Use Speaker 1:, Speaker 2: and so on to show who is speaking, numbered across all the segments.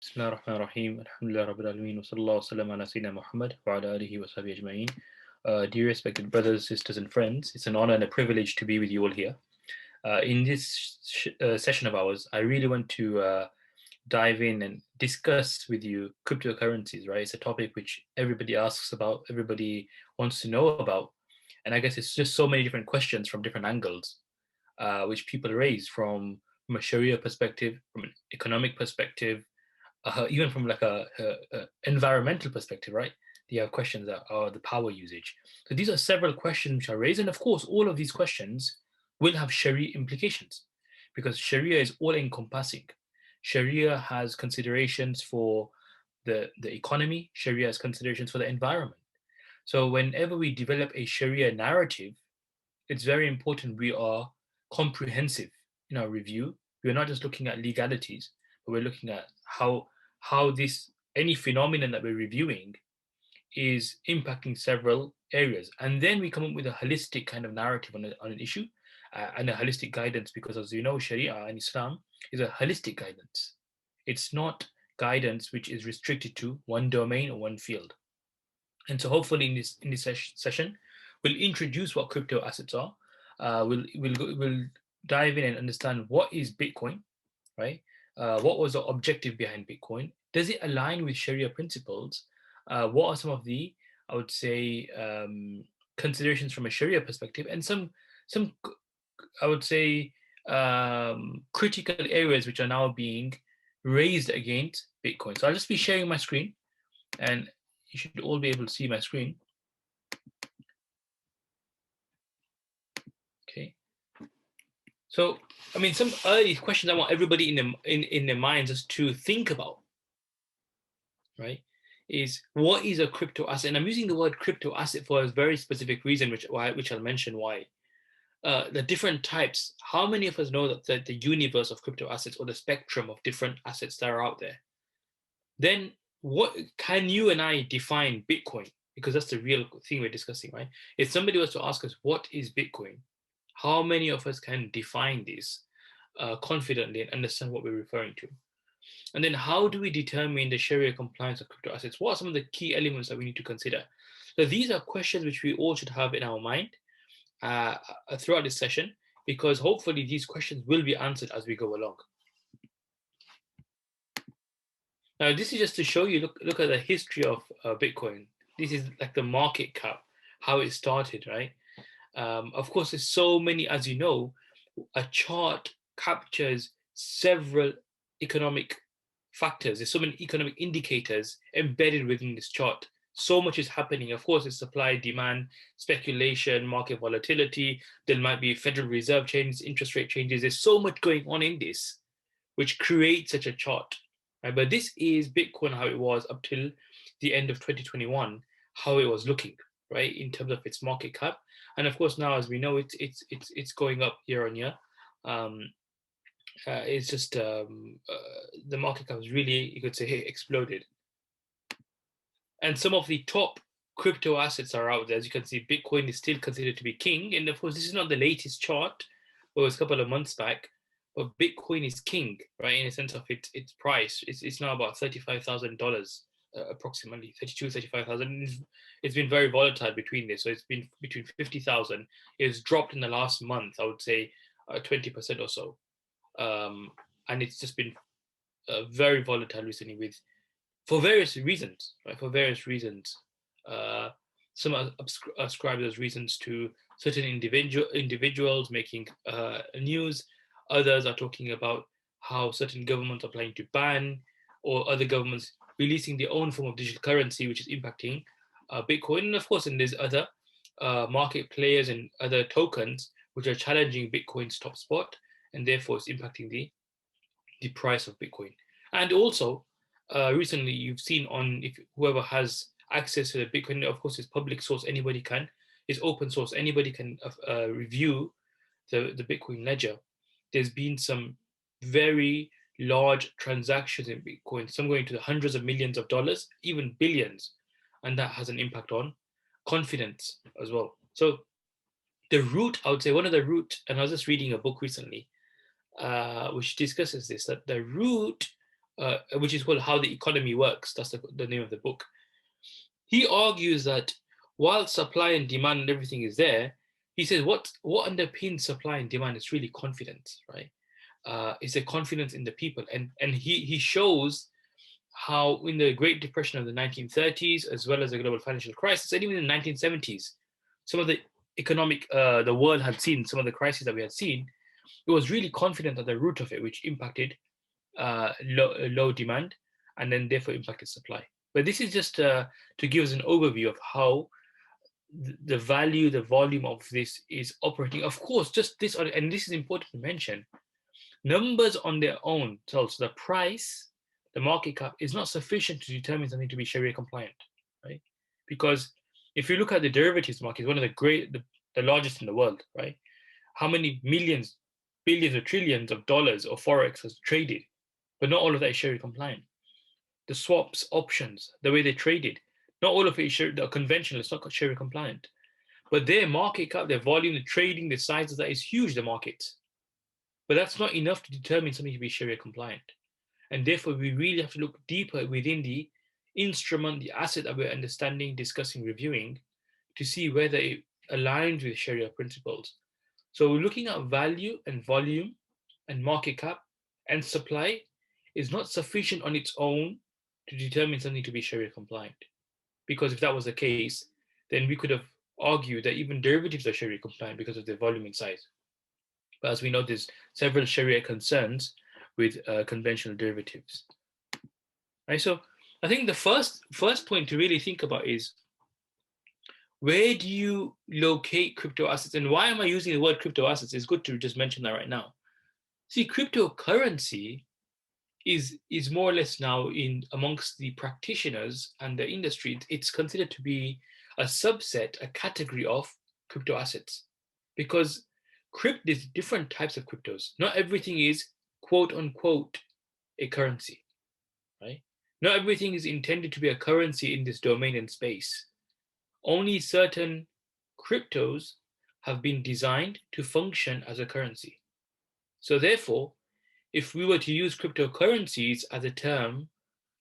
Speaker 1: بسم الله الرحمن الرحيم الحمد لله رب العالمين وصلى الله وسلم على سيدنا محمد وعلى آله وصحبه أجمعين. Dear respected brothers, sisters and friends, it's an honor and a privilege to be with you all here. In this session of ours, I really want to dive in and discuss with you cryptocurrencies, right? It's a topic which everybody asks about, everybody wants to know about. And I guess it's just so many different questions from different angles, which people raise from a Sharia perspective, from an economic perspective, even from like a environmental perspective, right? You have questions that are the power usage. So these are several questions which are raised, and of course, all of these questions will have Sharia implications, because Sharia is all encompassing. Sharia has considerations for the economy. Sharia has considerations for the environment. So whenever we develop a Sharia narrative, it's very important we are comprehensive in our review. We're not just looking at legalities, but we're looking at how this any phenomenon that we're reviewing is impacting several areas, and then we come up with a holistic kind of narrative on an issue, and a holistic guidance, because as you know, Sharia and Islam is a holistic guidance. It's not guidance which is restricted to one domain or one field. And so hopefully in this session, we'll introduce what crypto assets are. We'll dive in and understand what is Bitcoin, right? What was the objective behind Bitcoin? Does it align with Sharia principles? What are some of the, I would say, considerations from a Sharia perspective, and some I would say critical areas which are now being raised against Bitcoin. So I'll just be sharing my screen, and you should all be able to see my screen. Okay. So, I mean, some early questions I want everybody in their minds just to think about, right? Is what is a crypto asset? And I'm using the word crypto asset for a very specific reason, which I'll mention why. The different types. How many of us know that the universe of crypto assets, or the spectrum of different assets that are out there? Then what can you and I define Bitcoin? Because that's the real thing we're discussing, right? If somebody was to ask us what is Bitcoin, how many of us can define this confidently and understand what we're referring to? And then how do we determine the Sharia compliance of crypto assets? What are some of the key elements that we need to consider? So these are questions which we all should have in our mind throughout this session, because hopefully these questions will be answered as we go along. Now, this is just to show you, look at the history of Bitcoin. This is like the market cap, how it started, right? Of course, there's so many, as you know, a chart captures several economic factors. There's so many economic indicators embedded within this chart. So much is happening. Of course, it's supply, demand, speculation, market volatility. There might be Federal Reserve changes, interest rate changes. There's so much going on in this, which creates such a chart. Right? But this is Bitcoin, how it was up till the end of 2021, how it was looking, right, in terms of its market cap. And of course, now as we know, it's going up year on year. It's just the market cap has really, you could say, exploded. And some of the top crypto assets are out there. As you can see, Bitcoin is still considered to be king. And of course, this is not the latest chart, it was a couple of months back. But Bitcoin is king, right? In a sense of its price, it's now about $35,000, approximately 35,000. It's been very volatile between this, so it's been between 50,000. It's dropped in the last month, I would say, 20% or so, and it's just been very volatile recently, for various reasons, right? For various reasons, some ascribe those reasons to certain individuals making news. Others are talking about how certain governments are planning to ban, or other governments releasing their own form of digital currency, which is impacting Bitcoin. And of course, and there's other market players and other tokens which are challenging Bitcoin's top spot, and therefore it's impacting the price of Bitcoin. And also, recently you've seen if whoever has access to the Bitcoin, of course, it's public source, anybody can. It's open source, anybody can review the Bitcoin ledger. There's been some very large transactions in Bitcoin, some going to the hundreds of millions of dollars, even billions, and that has an impact on confidence as well. So the root, I would say, one of the root, and I was just reading a book recently, which discusses this, that the root which is called How the Economy Works. That's the name of the book. He argues that while supply and demand and everything is there, he says what underpins supply and demand is really confidence, right? Is a confidence in the people, and he shows how in the Great Depression of the 1930s, as well as the global financial crisis, and even in the 1970s, some of the economic the world had seen, some of the crises that we had seen, it was really confident at the root of it, which impacted low demand, and then therefore impacted supply. But this is just to give us an overview of how the value, the volume of this is operating. Of course, just this, and this is important to mention, numbers on their own, so the price, the market cap is not sufficient to determine something to be Sharia compliant, right? Because if you look at the derivatives market, it's one of the largest in the world, right? How many millions, billions, or trillions of dollars of forex has traded, but not all of that is Sharia compliant. The swaps, options, the way they traded, not all of it is conventional, it's not Sharia compliant. But their market cap, their volume, the trading, the size of that is huge, the markets. But that's not enough to determine something to be Sharia compliant. And therefore, we really have to look deeper within the instrument, the asset that we're understanding, discussing, reviewing, to see whether it aligns with Sharia principles. So looking at value and volume and market cap and supply is not sufficient on its own to determine something to be Sharia compliant. Because if that was the case, then we could have argued that even derivatives are Sharia compliant because of their volume and size. But as we know, there's several Sharia concerns with conventional derivatives. Right, so I think the first point to really think about is, where do you locate crypto assets? And why am I using the word crypto assets? It's good to just mention that right now. See, cryptocurrency is more or less now in amongst the practitioners and the industry, it's considered to be a subset, a category of crypto assets, because there's different types of cryptos. Not everything is quote unquote a currency, right? Not everything is intended to be a currency in this domain and space. Only certain cryptos have been designed to function as a currency. So therefore, if we were to use cryptocurrencies as a term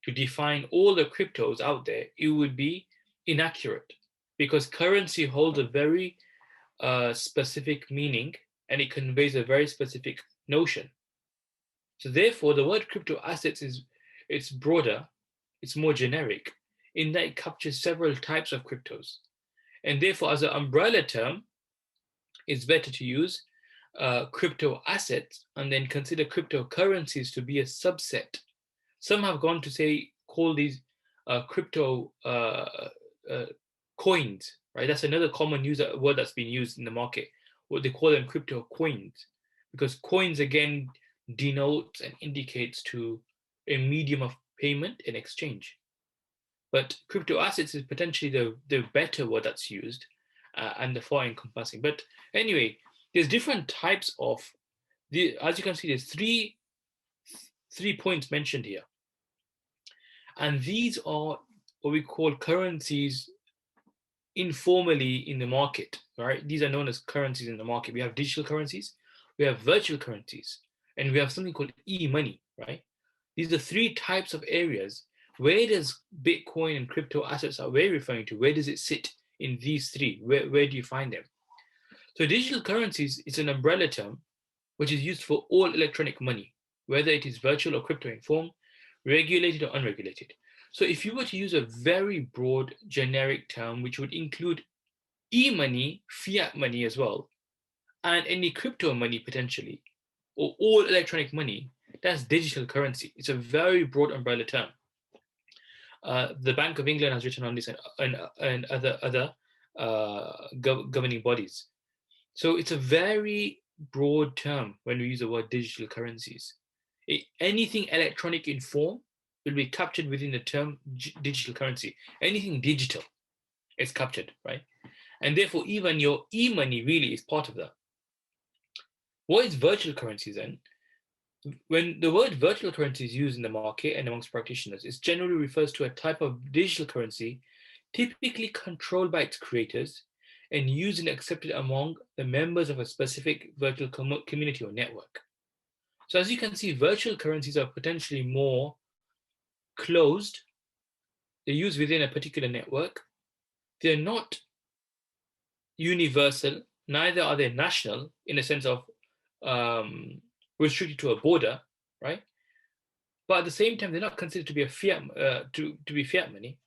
Speaker 1: to define all the cryptos out there, it would be inaccurate, because currency holds a very specific meaning and it conveys a very specific notion. So therefore, the word crypto assets it's broader, it's more generic, in that it captures several types of cryptos. And therefore, as an umbrella term, it's better to use crypto assets and then consider cryptocurrencies to be a subset. Some have gone to call these crypto coins, right? That's another common word that's been used in the market. What they call them, crypto coins, because coins again denotes and indicates to a medium of payment and exchange. But crypto assets is potentially the better word that's used and the far encompassing. But anyway, there's different types of as you can see, there's three points mentioned here. And these are what we call currencies informally in the market, right? These are known as currencies in the market. We have digital currencies, we have virtual currencies, and we have something called e-money, right? These are three types of areas. Where does Bitcoin and crypto assets that we're referring to, where does it sit in these three? Where do you find them? So digital currencies is an umbrella term which is used for all electronic money, whether it is virtual or crypto in form, regulated or unregulated. So if you were to use a very broad generic term, which would include e-money, fiat money as well, and any crypto money potentially, or all electronic money, that's digital currency. It's a very broad umbrella term. The Bank of England has written on this and other governing bodies. So it's a very broad term when we use the word digital currencies. Anything electronic in form will be captured within the term digital currency. Anything digital is captured, right? And therefore, even your e-money really is part of that. What is virtual currencies then? When the word virtual currency is used in the market and amongst practitioners, it generally refers to a type of digital currency typically controlled by its creators and used and accepted among the members of a specific virtual community or network. So as you can see, virtual currencies are potentially more closed, they're used within a particular network. They're not universal, neither are they national in a sense of restricted to a border, right? But at the same time, they're not considered to be a fiat to be fiat money.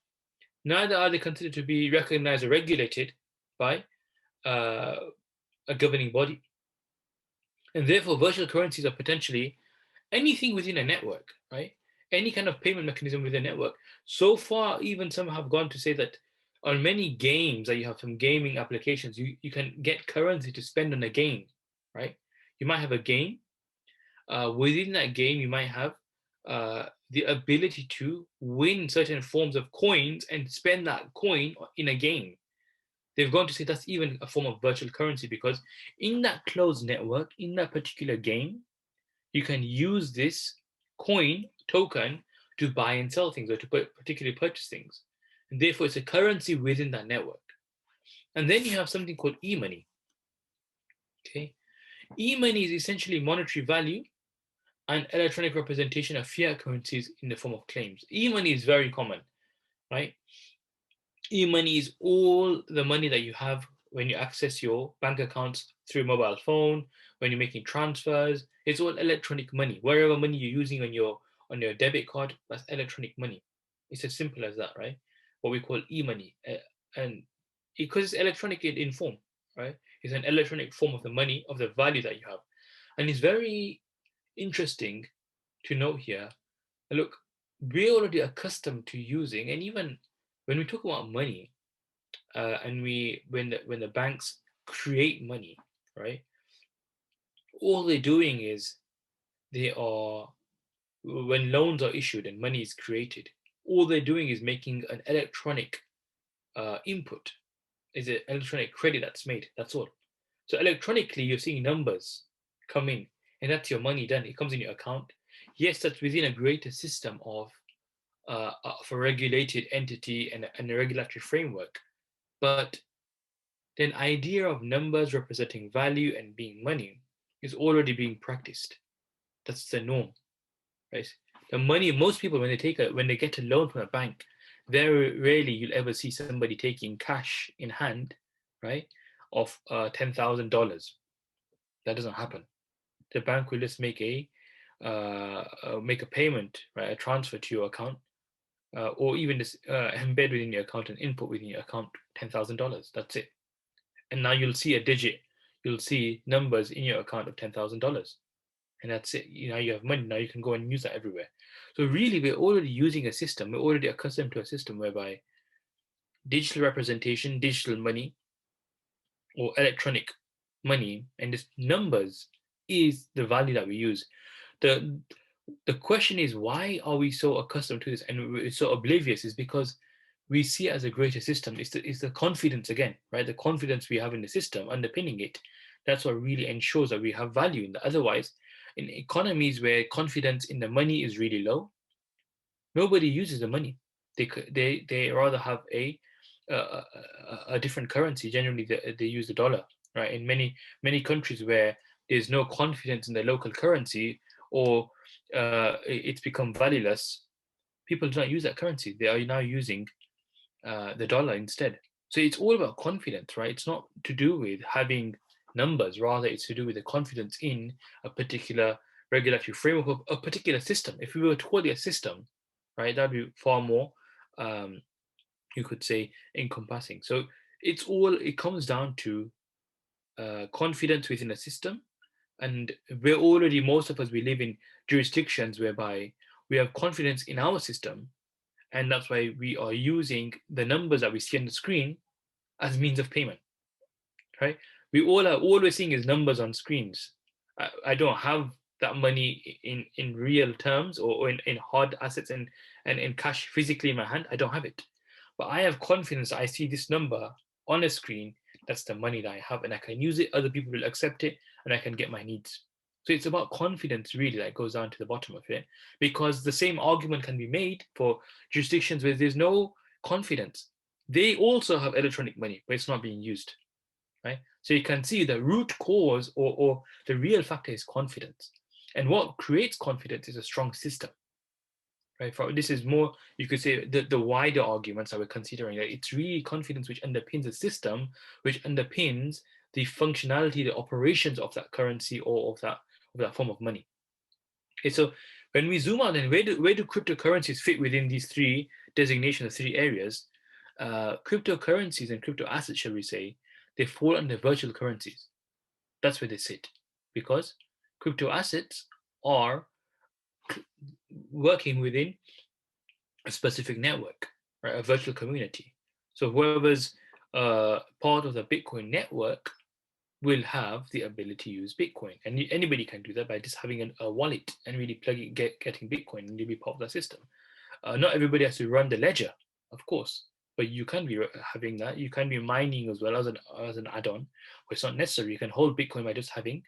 Speaker 1: Neither are they considered to be recognized or regulated by uh, a governing body. And therefore, virtual currencies are potentially anything within a network, right? Any kind of payment mechanism within a network. So far, even some have gone to say that on many games that you have some gaming applications, you can get currency to spend on a game, right? You might have a game. Within that game, you might have the ability to win certain forms of coins and spend that coin in a game. They've gone to say that's even a form of virtual currency because in that closed network, in that particular game, you can use this coin token to buy and sell things or to particularly purchase things. And therefore, it's a currency within that network. And then you have something called e-money. Okay, e-money is essentially monetary value and electronic representation of fiat currencies in the form of claims. E-money is very common, right? E-money is all the money that you have when you access your bank accounts through mobile phone, when you're making transfers. It's all electronic money. Wherever money you're using on your debit card, that's electronic money. It's as simple as that, right? What we call e-money, and because it's electronic in form, right? It's an electronic form of the money of the value that you have, and it's very interesting to note here. Look, we're already accustomed to using, and even when we talk about money, and when the banks create money, right? All they're doing is they are when loans are issued and money is created, all they're doing is making an electronic input. Is an electronic credit that's made. That's all. So electronically, you're seeing numbers come in, and that's your money done. It comes in your account. Yes, that's within a greater system of a regulated entity and a regulatory framework. But the idea of numbers representing value and being money is already being practiced. That's the norm, right? The money, most people when they get a loan from a bank, very rarely you'll ever see somebody taking cash in hand, right, of $10,000. That doesn't happen. The bank will just make a payment, right, a transfer to your account, or even just embed within your account and input within your account $10,000. That's it. And now you'll see a digit, you'll see numbers in your account of $10,000, and that's it. You have money. Now you can go and use that everywhere. So really, we're already using a system. We're already accustomed to a system whereby digital representation, digital money, or electronic money, and just numbers is the value that we use. The the question is, why are we so accustomed to this and we're so oblivious? Is because we see it as a greater system. It's the confidence again, right? The confidence we have in the system underpinning it. That's what really ensures that we have value in that. Otherwise, in economies where confidence in the money is really low, nobody uses the money. They rather have a, a different currency. Generally, they use the dollar, right? In many countries where there's no confidence in the local currency, or it's become valueless, people do not use that currency. They are now using the dollar instead. So it's all about confidence, right? It's not to do with having numbers, rather it's to do with the confidence in a particular regulatory framework of a particular system. If we were to call it a system, right, that'd be far more, um, you could say, encompassing. So it comes down to confidence within a system. And most of us, we live in jurisdictions whereby we have confidence in our system, and that's why we are using the numbers that we see on the screen as means of payment, right? All we're seeing is numbers on screens. I don't have that money in real terms, or in hard assets and in cash physically in my hand. I don't have it, but I have confidence. I see this number on a screen. That's the money that I have, and I can use it. Other people will accept it, and I can get my needs. So it's about confidence, really, that goes down to the bottom of it. Because the same argument can be made for jurisdictions where there's no confidence. They also have electronic money, but it's not being used, right? So you can see the root cause, or the real factor is confidence. And what creates confidence is a strong system. right? This is more, you could say, the wider arguments that we're considering. That it's really confidence which underpins the system, which underpins the functionality, the operations of that currency or of that form of money. Okay, so when we zoom out, then where do cryptocurrencies fit within these three designations, three areas? Cryptocurrencies and crypto assets, shall we say, they fall under virtual currencies. That's where they sit, because crypto assets are working within a specific network, right? A virtual community. So whoever's part of the Bitcoin network will have the ability to use Bitcoin, and anybody can do that by just having a wallet and really getting Bitcoin, and you'll be part of that system. Not everybody has to run the ledger, of course, but you can be having that. You can be mining as well as an add-on, where it's not necessary. You can hold Bitcoin by just having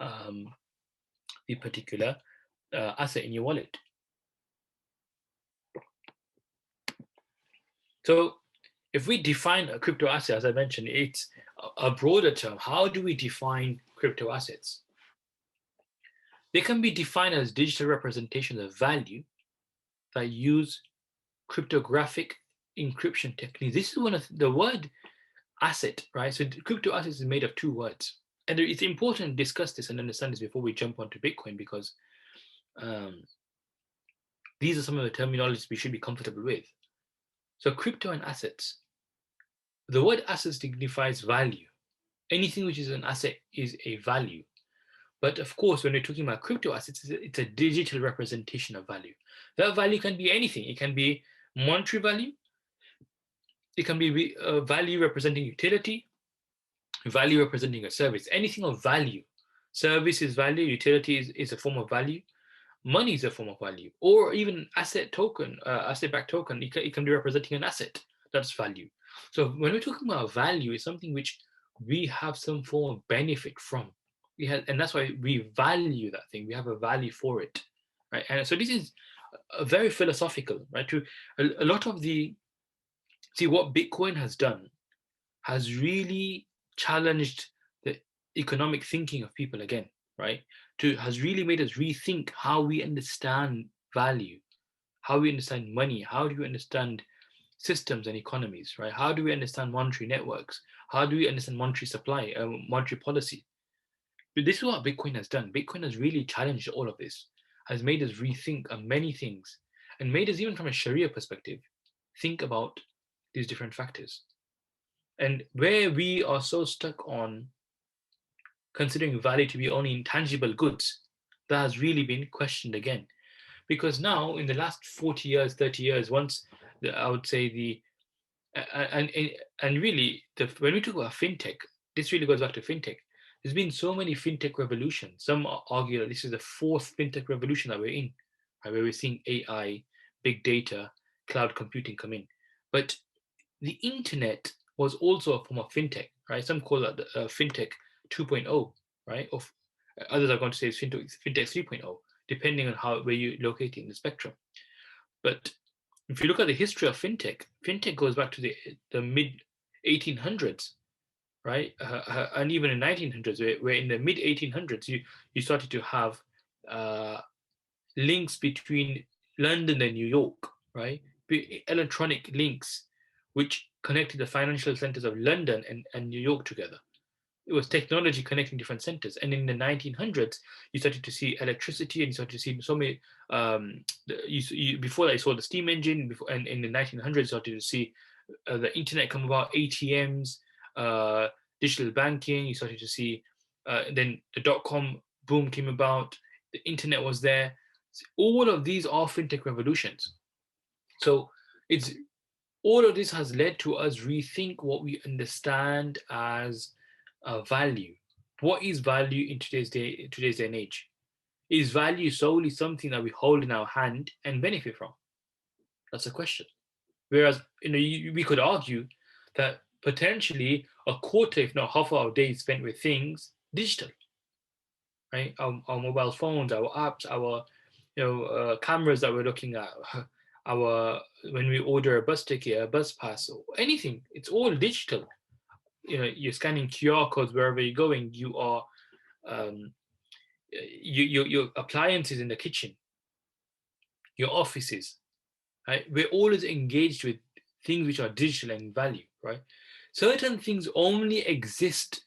Speaker 1: the particular asset in your wallet. So if we define a crypto asset, as I mentioned, it's a broader term. How do we define crypto assets? They can be defined as digital representations of value that use cryptographic encryption techniques. This is one of the word asset, right? So crypto assets is made of two words. And it's important to discuss this and understand this before we jump onto Bitcoin, because these are some of the terminologies we should be comfortable with. So crypto and assets. The word assets signifies value. Anything which is an asset is a value. But of course, when we're talking about crypto assets, it's a digital representation of value. That value can be anything. It can be monetary value. It can be value representing utility, value representing a service, anything of value. Service is value, utility is a form of value, money is a form of value, or even asset token, asset-backed token, it can be representing an asset. That's value. So when we're talking about value, it's something which we have some form of benefit from. And that's why we value that thing. We have a value for it, right? And so this is a very philosophical, right? To a lot of the see what Bitcoin has done has really challenged the economic thinking of people again, right? Has really made us rethink how we understand value, how we understand money, how do we understand systems and economies, right? How do we understand monetary networks? How do we understand monetary supply, monetary policy? But this is what Bitcoin has done. Bitcoin has really challenged all of this, has made us rethink on many things, and made us, even from a Sharia perspective, think about these different factors. And where we are so stuck on considering value to be only intangible goods, that has really been questioned again. Because now, in the last 40 years, 30 years, I would say and really, when we talk about fintech, this really goes back to fintech. There's been so many fintech revolutions. Some argue that this is the fourth fintech revolution that we're in, right, where we're seeing AI, big data, cloud computing come in. But the internet was also a form of fintech, right? Some call that fintech 2.0, right? Or others are going to say it's fintech 3.0, depending on where you locate it in the spectrum. But if you look at the history of fintech, fintech goes back to the mid 1800s, right? And even in 1900s, where in the mid 1800s, you started to have links between London and New York, right? Electronic links which connected the financial centers of London and New York together. It was technology connecting different centers. And in the 1900s, you started to see electricity, and you started to see so many. Before that, you saw the steam engine. And in the 1900s, you started to see the internet come about, ATMs, digital banking. You started to see then the dot-com boom came about. The internet was there. All of these are fintech revolutions. So it's all of this has led to us rethink what we understand as value. What is value in today's day and age? Is value solely something that we hold in our hand and benefit from? That's a question. Whereas, we could argue that potentially a quarter, if not half of our day is spent with things digital, right? Our mobile phones, our apps, our cameras that we're looking at, when we order a bus ticket, a bus pass, or anything, it's all digital. You're scanning QR codes wherever you're going. You are your appliances in the kitchen. your offices, right? We're always engaged with things which are digital and value, right? Certain things only exist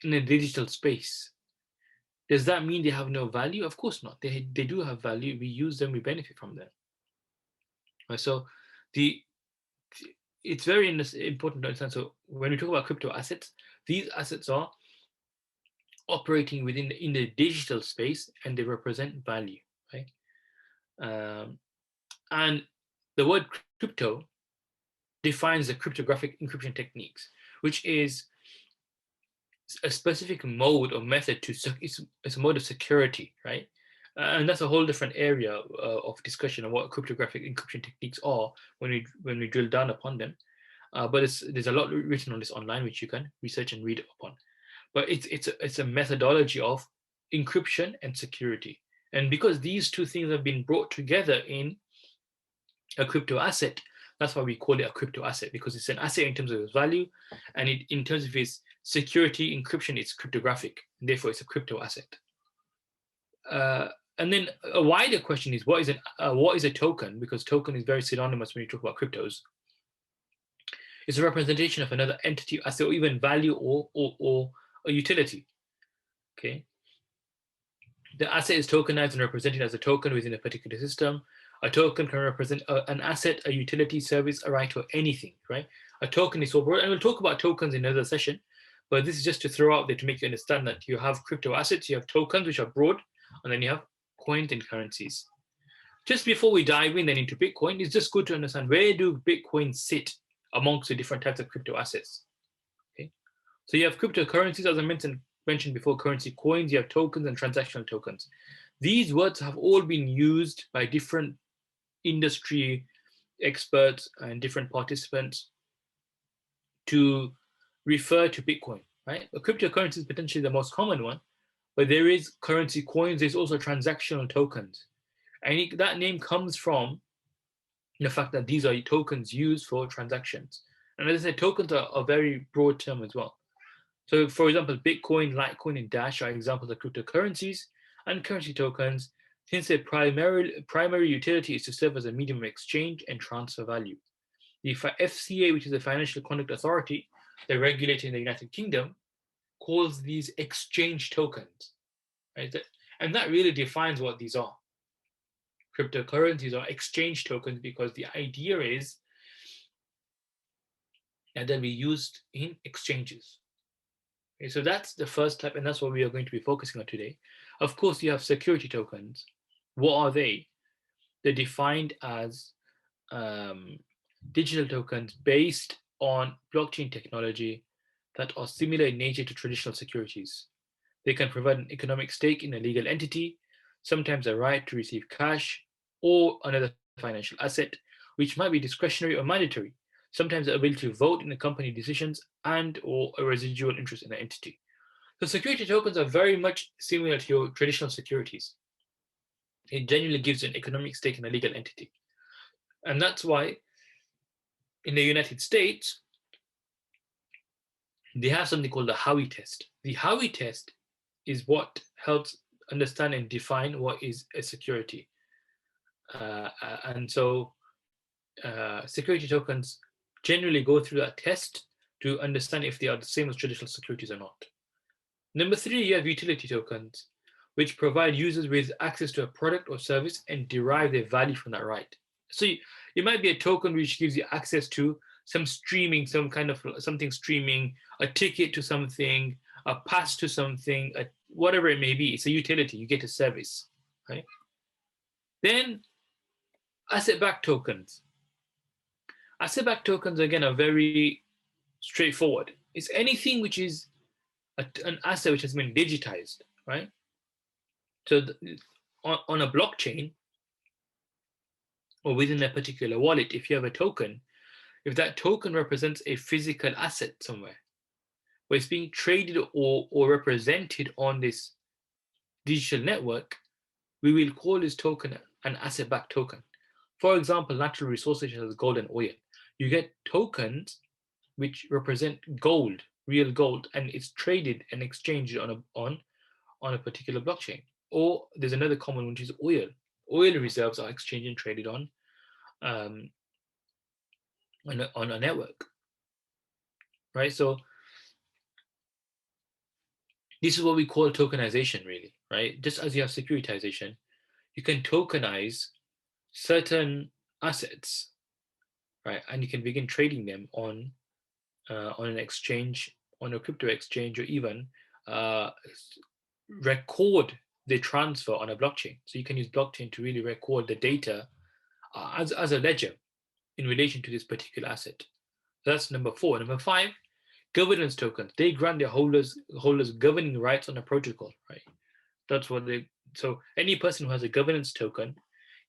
Speaker 1: in a digital space. Does that mean they have no value? Of course not. They do have value. We use them, we benefit from them. Right? So the it's very important to understand. So when we talk about crypto assets, these assets are operating in the digital space and they represent value, right? Um, and the word crypto defines the cryptographic encryption techniques, which is a specific mode or method to it's a mode of security, right? And that's a whole different area of discussion on what cryptographic encryption techniques are when we drill down upon them. But there's a lot written on this online which you can research and read upon. But it's a methodology of encryption and security. And because these two things have been brought together in a crypto asset, that's why we call it a crypto asset, because it's an asset in terms of its value, and in terms of its security encryption, it's cryptographic, and therefore it's a crypto asset. And then a wider question is what is a token? Because token is very synonymous when you talk about cryptos. It's a representation of another entity, asset, or even value or a utility. Okay. The asset is tokenized and represented as a token within a particular system. A token can represent an asset, a utility, service, a right, or anything, right? A token is so broad, and we'll talk about tokens in another session, but this is just to throw out there to make you understand that you have crypto assets, you have tokens, which are broad, and then you have coins and currencies. Just before we dive in then into Bitcoin, it's just good to understand where do Bitcoin sit amongst the different types of crypto assets. Okay, so you have cryptocurrencies, as I mentioned before, currency coins, you have tokens and transactional tokens. These words have all been used by different industry experts and different participants to refer to Bitcoin, right? A cryptocurrency is potentially the most common one, but there is currency coins, there's also transactional tokens. And that name comes from the fact that these are tokens used for transactions. And as I said, tokens are a very broad term as well. So, for example, Bitcoin, Litecoin, and Dash are examples of cryptocurrencies and currency tokens, since their primary utility is to serve as a medium of exchange and transfer value. The FCA, which is the Financial Conduct Authority, the regulator in the United Kingdom, calls these exchange tokens. Right? And that really defines what these are. Cryptocurrencies are exchange tokens because the idea is that they'll be used in exchanges. Okay, so that's the first type, and that's what we are going to be focusing on today. Of course, you have security tokens. What are they? They're defined as digital tokens based on blockchain technology that are similar in nature to traditional securities. They can provide an economic stake in a legal entity, sometimes a right to receive cash or another financial asset, which might be discretionary or mandatory, sometimes the ability to vote in the company decisions and or a residual interest in the entity. So security tokens are very much similar to your traditional securities. It genuinely gives you an economic stake in a legal entity. And that's why in the United States, they have something called the Howey test. The Howey test is what helps understand and define what is a security. And so security tokens generally go through that test to understand if they are the same as traditional securities or not. Number 3, you have utility tokens, which provide users with access to a product or service and derive their value from that right. So it might be a token which gives you access to some streaming, some kind of something streaming, a ticket to something, a pass to something, whatever it may be. It's a utility. You get a service, right? Then asset-backed tokens. Asset-backed tokens, again, are very straightforward. It's anything which is an asset which has been digitized, right? So on a blockchain or within a particular wallet, if you have a token, if that token represents a physical asset somewhere, where it's being traded or represented on this digital network, we will call this token an asset-backed token. For example, natural resources such as gold and oil. You get tokens which represent gold, real gold, and it's traded and exchanged on a particular blockchain. Or there's another common one, which is oil. oil reserves are exchanged and traded on a network, right? So this is what we call tokenization, really, right? Just as you have securitization, you can tokenize certain assets, right? And you can begin trading them on an exchange, on a crypto exchange, or even uh, record the transfer on a blockchain. So you can use blockchain to really record the data as a ledger in relation to this particular asset. So that's number 4. Number 5, governance tokens. They grant their holders governing rights on a protocol, right? That's what they. So any person who has a governance token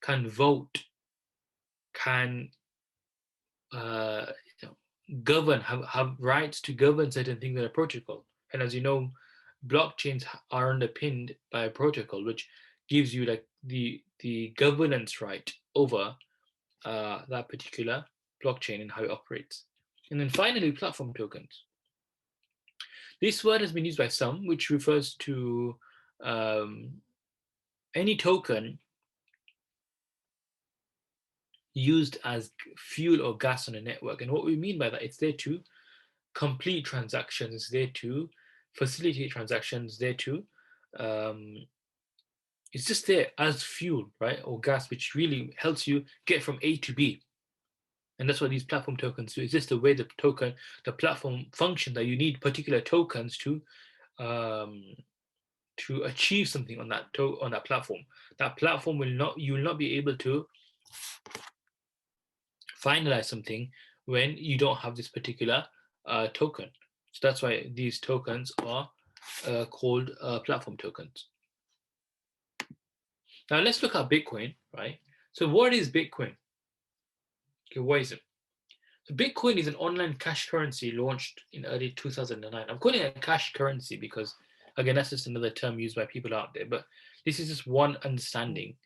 Speaker 1: can vote, can uh, govern, have rights to govern certain things in a protocol. And as you know, blockchains are underpinned by a protocol which gives you like the governance right over that particular blockchain and how it operates. And then finally, platform tokens. This word has been used by some, which refers to any token used as fuel or gas on a network. And what we mean by that, it's there to complete transactions, there to facilitate transactions, there to it's just there as fuel, right, or gas, which really helps you get from A to B. And that's what these platform tokens do. It's just the way the platform function that you need particular tokens um, to achieve something on that platform. That platform you will not be able to finalize something when you don't have this particular token. So that's why these tokens are called platform tokens. Now let's look at Bitcoin, right? So what is Bitcoin? Okay, what is it? So Bitcoin is an online cash currency launched in early 2009. I'm calling it a cash currency because, again, that's just another term used by people out there, but this is just one understanding.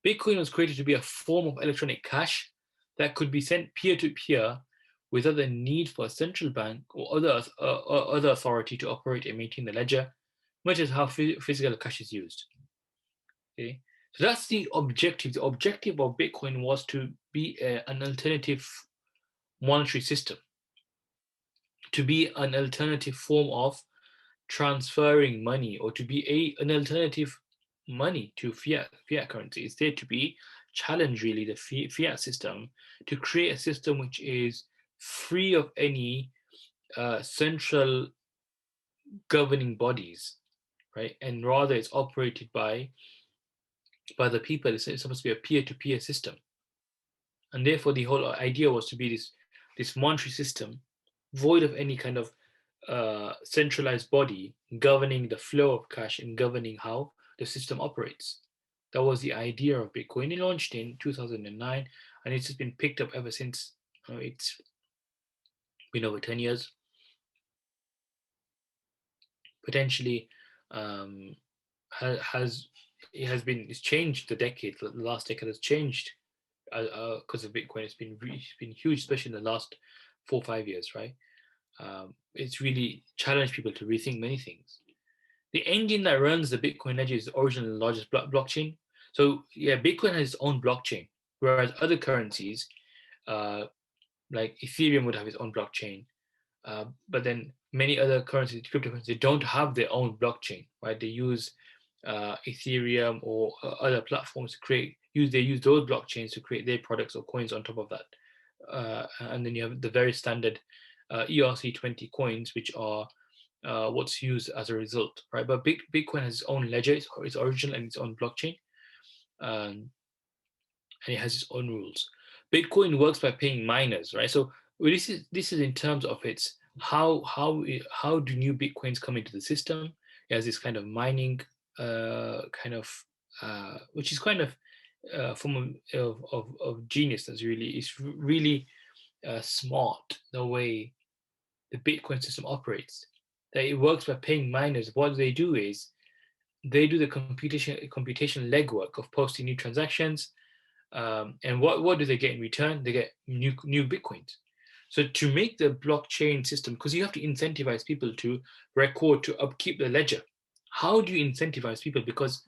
Speaker 1: Bitcoin was created to be a form of electronic cash that could be sent peer-to-peer without the need for a central bank or other authority to operate and maintain the ledger, much as how physical cash is used. Okay, so that's the objective. The objective of Bitcoin was to be an alternative monetary system, to be an alternative form of transferring money, or to be an alternative money to fiat currency. It's there to be challenge really the fiat system, to create a system which is free of any central governing bodies, right? And rather it's operated by the people. It's supposed to be a peer-to-peer system, and therefore the whole idea was to be this monetary system void of any kind of centralized body governing the flow of cash and governing how the system operates. That was the idea of Bitcoin. It launched in 2009, and it's just been picked up ever since. It's been over 10 years. Potentially, it's changed the decade. The last decade has changed because of Bitcoin. It's been huge, especially in the last 4 or 5 years, right? It's really challenged people to rethink many things. The engine that runs the Bitcoin ledger is the original largest blockchain. So yeah, Bitcoin has its own blockchain, whereas other currencies, like Ethereum, would have its own blockchain. But then many other currencies, cryptocurrencies, don't have their own blockchain, right? They use Ethereum or other platforms to they use those blockchains to create their products or coins on top of that. And then you have the very standard ERC20 coins, which are what's used as a result, right? But Bitcoin has its own ledger, its original and its own blockchain, and it has its own rules. Bitcoin works by paying miners, right? So this is in terms of its how do new Bitcoins come into the system? It has this kind of mining which is kind of form of genius. That's really smart the way the Bitcoin system operates. That it works by paying miners. What they do is they do the computation legwork of posting new transactions, and what do they get in return? They get new Bitcoins. So to make the blockchain system, because you have to incentivize people to record, to upkeep the ledger. How do you incentivize people? Because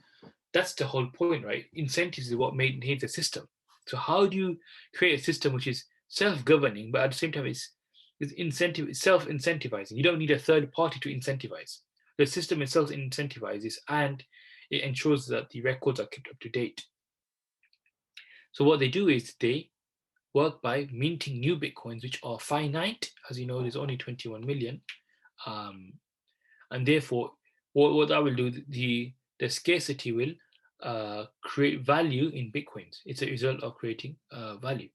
Speaker 1: That's the whole point, right? Incentives is what maintains the system. So how do you create a system which is self-governing, but at the same time it's self-incentivizing? You don't need a third party to incentivize. The system itself incentivizes, and it ensures that the records are kept up to date. So what they do is they work by minting new bitcoins, which are finite. As you know, there's only 21 million, um, and therefore, what that will do, the scarcity will create value in bitcoins. It's a result of creating value.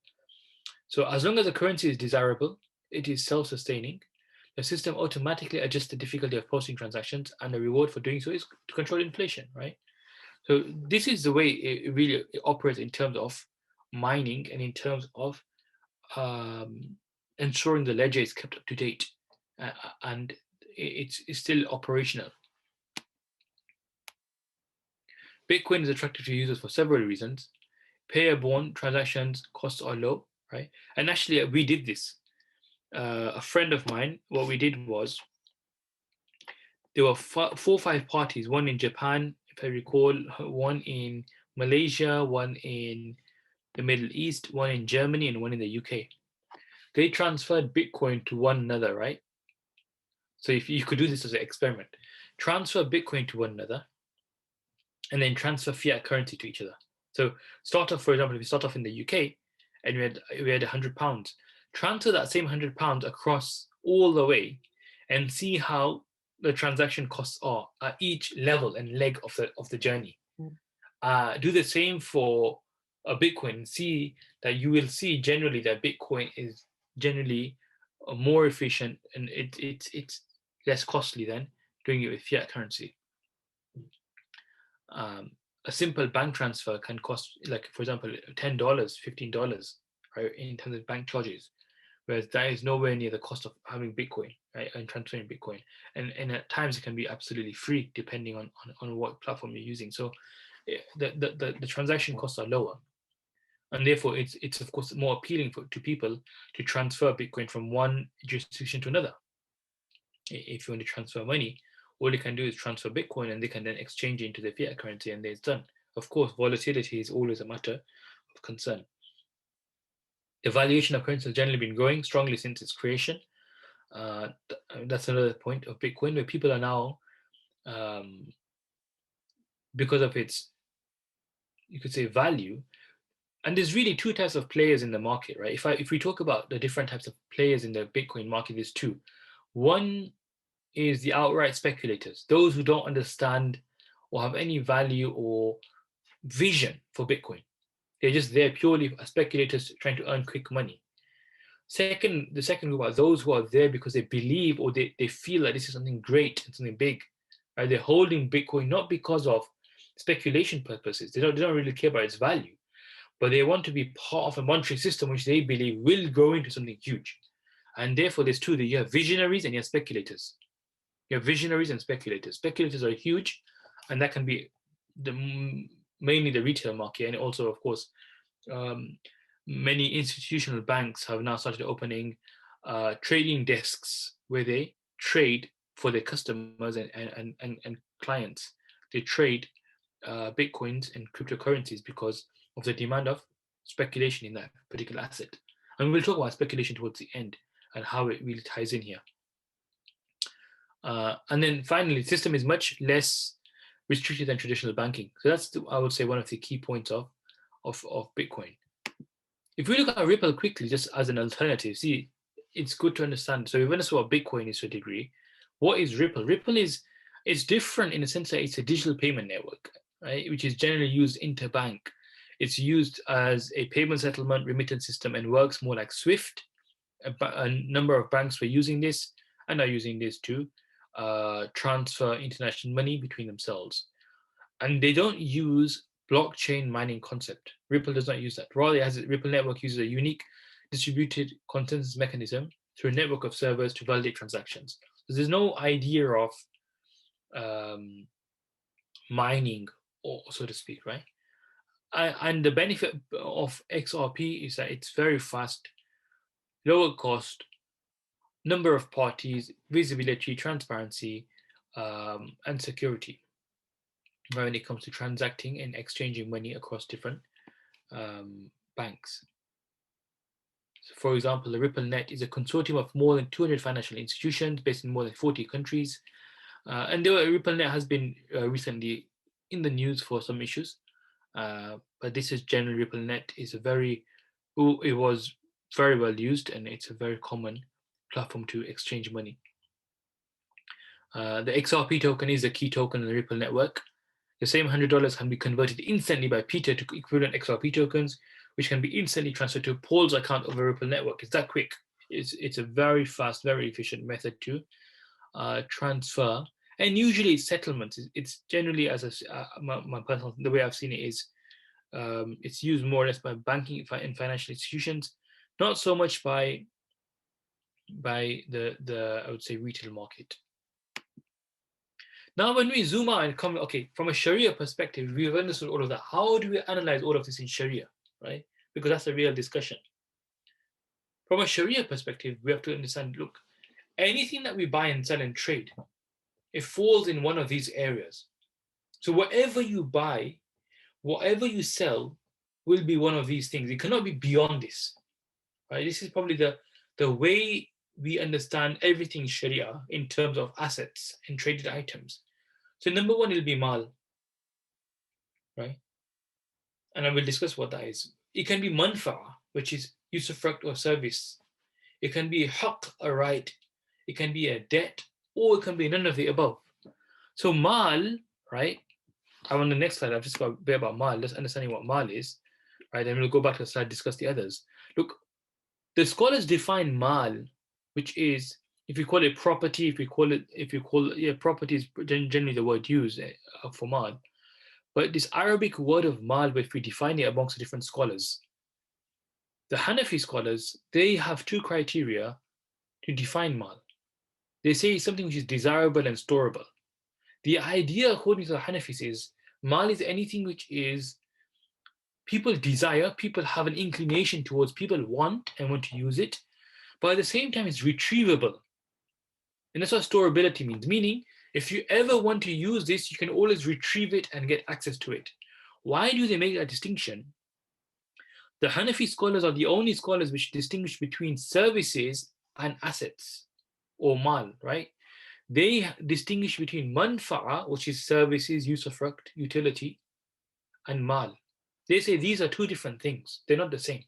Speaker 1: So as long as the currency is desirable, it is self-sustaining. The system automatically adjusts the difficulty of posting transactions, and the reward for doing so is to control inflation, right? So this is the way it really operates in terms of mining and in terms of um, ensuring the ledger is kept up to date, and it's still operational. Bitcoin is attractive to users for several reasons. Payer-borne transactions costs are low, right? And actually, we did this. A friend of mine, what we did was there were 4 or 5 parties, one in Japan, if I recall, one in Malaysia, one in the Middle East, one in Germany, and one in the UK. They transferred Bitcoin to one another, right? So if you could do this as an experiment, transfer Bitcoin to one another, and then transfer fiat currency to each other. So start off, for example, if you start off in the UK and we had £100, transfer that same £100 across all the way, and see how the transaction costs are at each level and leg of the journey. Do the same for a Bitcoin. See that you will see generally that Bitcoin is generally more efficient, and it's less costly than doing it with fiat currency. A simple bank transfer can cost, like, for example, $10, $15, right, in terms of bank charges, whereas that is nowhere near the cost of having Bitcoin, right, and transferring Bitcoin. And at times it can be absolutely free depending on what platform you're using. So the transaction costs are lower, and therefore it's of course more appealing to people to transfer Bitcoin from one jurisdiction to another. If you want to transfer money, all you can do is transfer Bitcoin, and they can then exchange it into the fiat currency, and it's done. Of course, volatility is always a matter of concern. The valuation of currency has generally been growing strongly since its creation. That's another point of Bitcoin, where people are now, because of its, you could say, value. And there's really 2 types of players in the market, right? If we talk about the different types of players in the Bitcoin market, there's two. One is the outright speculators, those who don't understand or have any value or vision for Bitcoin. They're just there purely as speculators trying to earn quick money. The second group are those who are there because they believe, or they feel that this is something great and something big. Right? They're holding Bitcoin not because of speculation purposes. They don't really care about its value, but they want to be part of a monetary system which they believe will grow into something huge. And therefore, there's two. You have visionaries and you have speculators. You have visionaries and speculators. Speculators are huge, and that can be mainly the retail market, and also, of course, um, many institutional banks have now started opening trading desks where they trade for their customers and clients. They trade bitcoins and cryptocurrencies because of the demand of speculation in that particular asset. And we'll talk about speculation towards the end and how it really ties in here. And then finally, the system is much less restricted than traditional banking. So that's, I would say, one of the key points of Bitcoin. If we look at Ripple quickly, just as an alternative, see, it's good to understand. So we've understood what Bitcoin is to a degree. What is Ripple? Ripple it's different in the sense that it's a digital payment network, right, which is generally used interbank. It's used as a payment settlement remittance system and works more like SWIFT. A number of banks were using this and are using this to transfer international money between themselves. And they don't use blockchain mining concept. Ripple does not use that. Rather, Ripple network uses a unique distributed consensus mechanism through a network of servers to validate transactions. So there's no idea of mining, or so to speak, right? And the benefit of XRP is that it's very fast, lower cost, number of parties, visibility, transparency, and security. when it comes to transacting and exchanging money across different banks. So for example, the RippleNet is a consortium of more than 200 financial institutions based in more than 40 countries. And RippleNet has been recently in the news for some issues, but this is generally RippleNet is it was very well used, and it's a very common platform to exchange money. The XRP token is a key token in the Ripple network. The same $100 can be converted instantly by Peter to equivalent XRP tokens, which can be instantly transferred to Paul's account of a Ripple network. It's that quick. It's a very fast, very efficient method to transfer. And usually it's settlements. It's generally, as my personal, the way I've seen it is, it's used more or less by banking and financial institutions, not so much by the I would say retail market. Now, when we zoom out and come, okay, from a Sharia perspective, we've understood all of that. How do we analyze all of this in Sharia, right? Because that's a real discussion. From a Sharia perspective, we have to understand, look, anything that we buy and sell and trade, it falls in one of these areas. So whatever you buy, whatever you sell, will be one of these things. It cannot be beyond this, right? This is probably the way we understand everything Sharia in terms of assets and traded items. So number one, it'll be mal, right? And I will discuss what that is. It can be manfa'a, which is usufruct or service. It can be haqq, a right. It can be a debt, or it can be none of the above. So mal, right? I'm on the next slide. I've just got a bit about mal. Let's understanding what mal is, right? And we'll go back to the slide, discuss the others. Look, the scholars define mal, which is, if you call it property, if you call it property is generally the word used for mal. But this Arabic word of mal, if we define it amongst the different scholars, the Hanafi scholars, they have two criteria to define mal. They say something which is desirable and storable. The idea, according to the Hanafis, is mal is anything which is people desire, people have an inclination towards, people want and want to use it, but at the same time it's retrievable. And that's what storability means, meaning if you ever want to use this, you can always retrieve it and get access to it. Why do they make that distinction? The Hanafi scholars are the only scholars which distinguish between services and assets, or mal, right? They distinguish between manfa'a, which is services, usufruct, utility, and mal. They say these are two different things. They're not the same.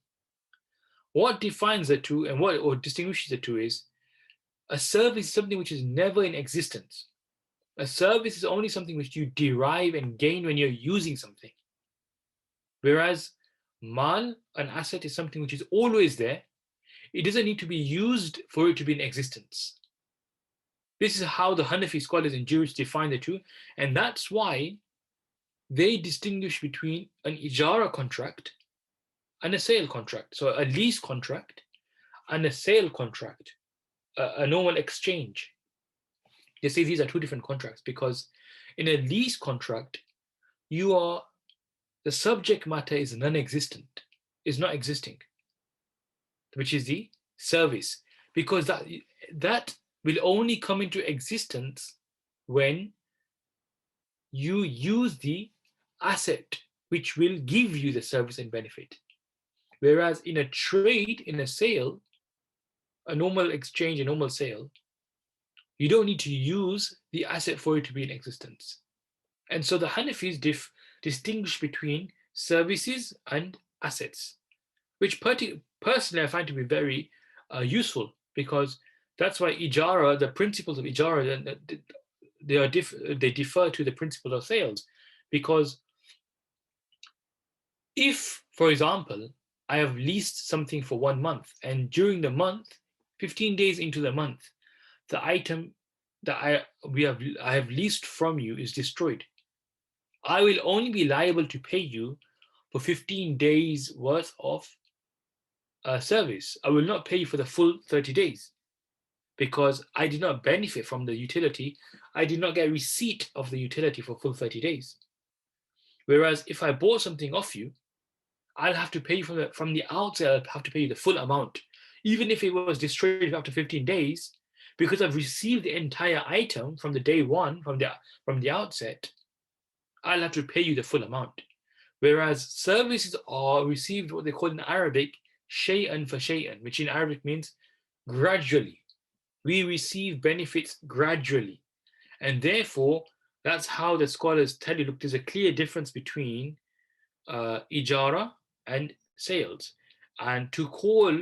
Speaker 1: What defines the two and what distinguishes the two is a service is something which is never in existence. A service is only something which you derive and gain when you're using something. Whereas mal, an asset, is something which is always there. It doesn't need to be used for it to be in existence. This is how the Hanafi scholars and jurists define the two, and that's why they distinguish between an ijara contract and a sale contract. So a lease contract and a sale contract, a normal exchange. They say these are two different contracts because in a lease contract, the subject matter is non-existent, is not existing, which is the service, because that will only come into existence when you use the asset which will give you the service and benefit. Whereas in a trade, in a sale, a normal exchange, a normal sale, you don't need to use the asset for it to be in existence. And so the Hanafis distinguish between services and assets, which personally I find to be very useful, because that's why ijara, the principles of ijara, they differ to the principles of sales. Because if, for example, I have leased something for 1 month, and during the month, 15 days into the month, the item that I have leased from you is destroyed, I will only be liable to pay you for 15 days worth of service. I will not pay you for the full 30 days because I did not benefit from the utility. I did not get receipt of the utility for full 30 days. Whereas if I bought something off you, I'll have to pay you from the outset, I'll have to pay you the full amount. Even if it was destroyed after 15 days, because I've received the entire item from the day one, from the outset, I'll have to pay you the full amount. Whereas services are received what they call in Arabic shay'an fa shay'an, which in Arabic means gradually. We receive benefits gradually. And therefore, that's how the scholars tell you, look, there's a clear difference between ijara and sales. And to call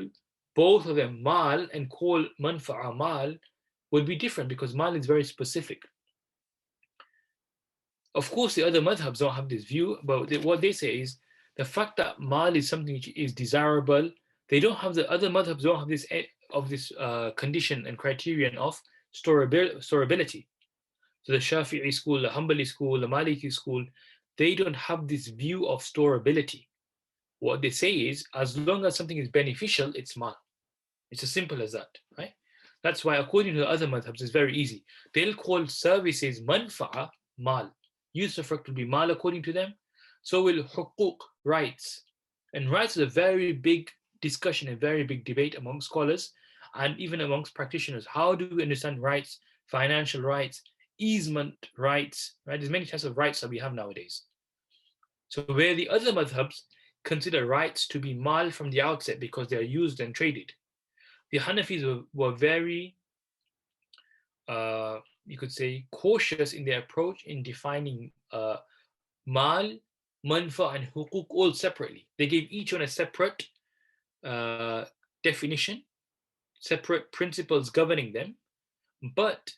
Speaker 1: both of them mal and call manfa'a mal would be different because mal is very specific. Of course, the other madhabs don't have this view, but what they say is the fact that mal is something which is desirable. They don't have the other madhabs don't have this condition and criterion of storability. So the Shafi'i school, the Hanbali school, the Maliki school, they don't have this view of storability. What they say is, as long as something is beneficial, it's mal. It's as simple as that, right? That's why, according to the other madhabs, it's very easy. They'll call services manfa'a mal. Usufruct will be mal according to them. So will huquq, rights. And rights is a very big discussion, a very big debate among scholars and even amongst practitioners. How do we understand rights, financial rights, easement rights, right? There's many types of rights that we have nowadays. So where the other madhabs consider rights to be mal from the outset because they are used and traded, the Hanafis were very, you could say, cautious in their approach in defining mal, manfa, and huquq all separately. They gave each one a separate definition, separate principles governing them, but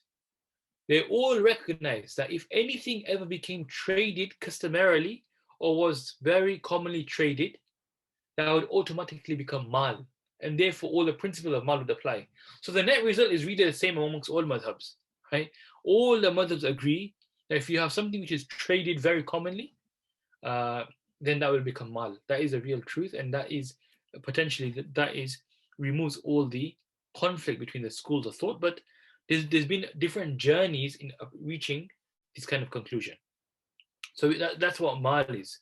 Speaker 1: they all recognize that if anything ever became traded customarily or was very commonly traded, that would automatically become mal, and therefore all the principles of mal would apply. So the net result is really the same amongst all madhabs, right? All the madhabs agree that if you have something which is traded very commonly, then that will become mal. That is a real truth, and that is potentially removes all the conflict between the schools of thought. But there's been different journeys in reaching this kind of conclusion. So that's what mal is.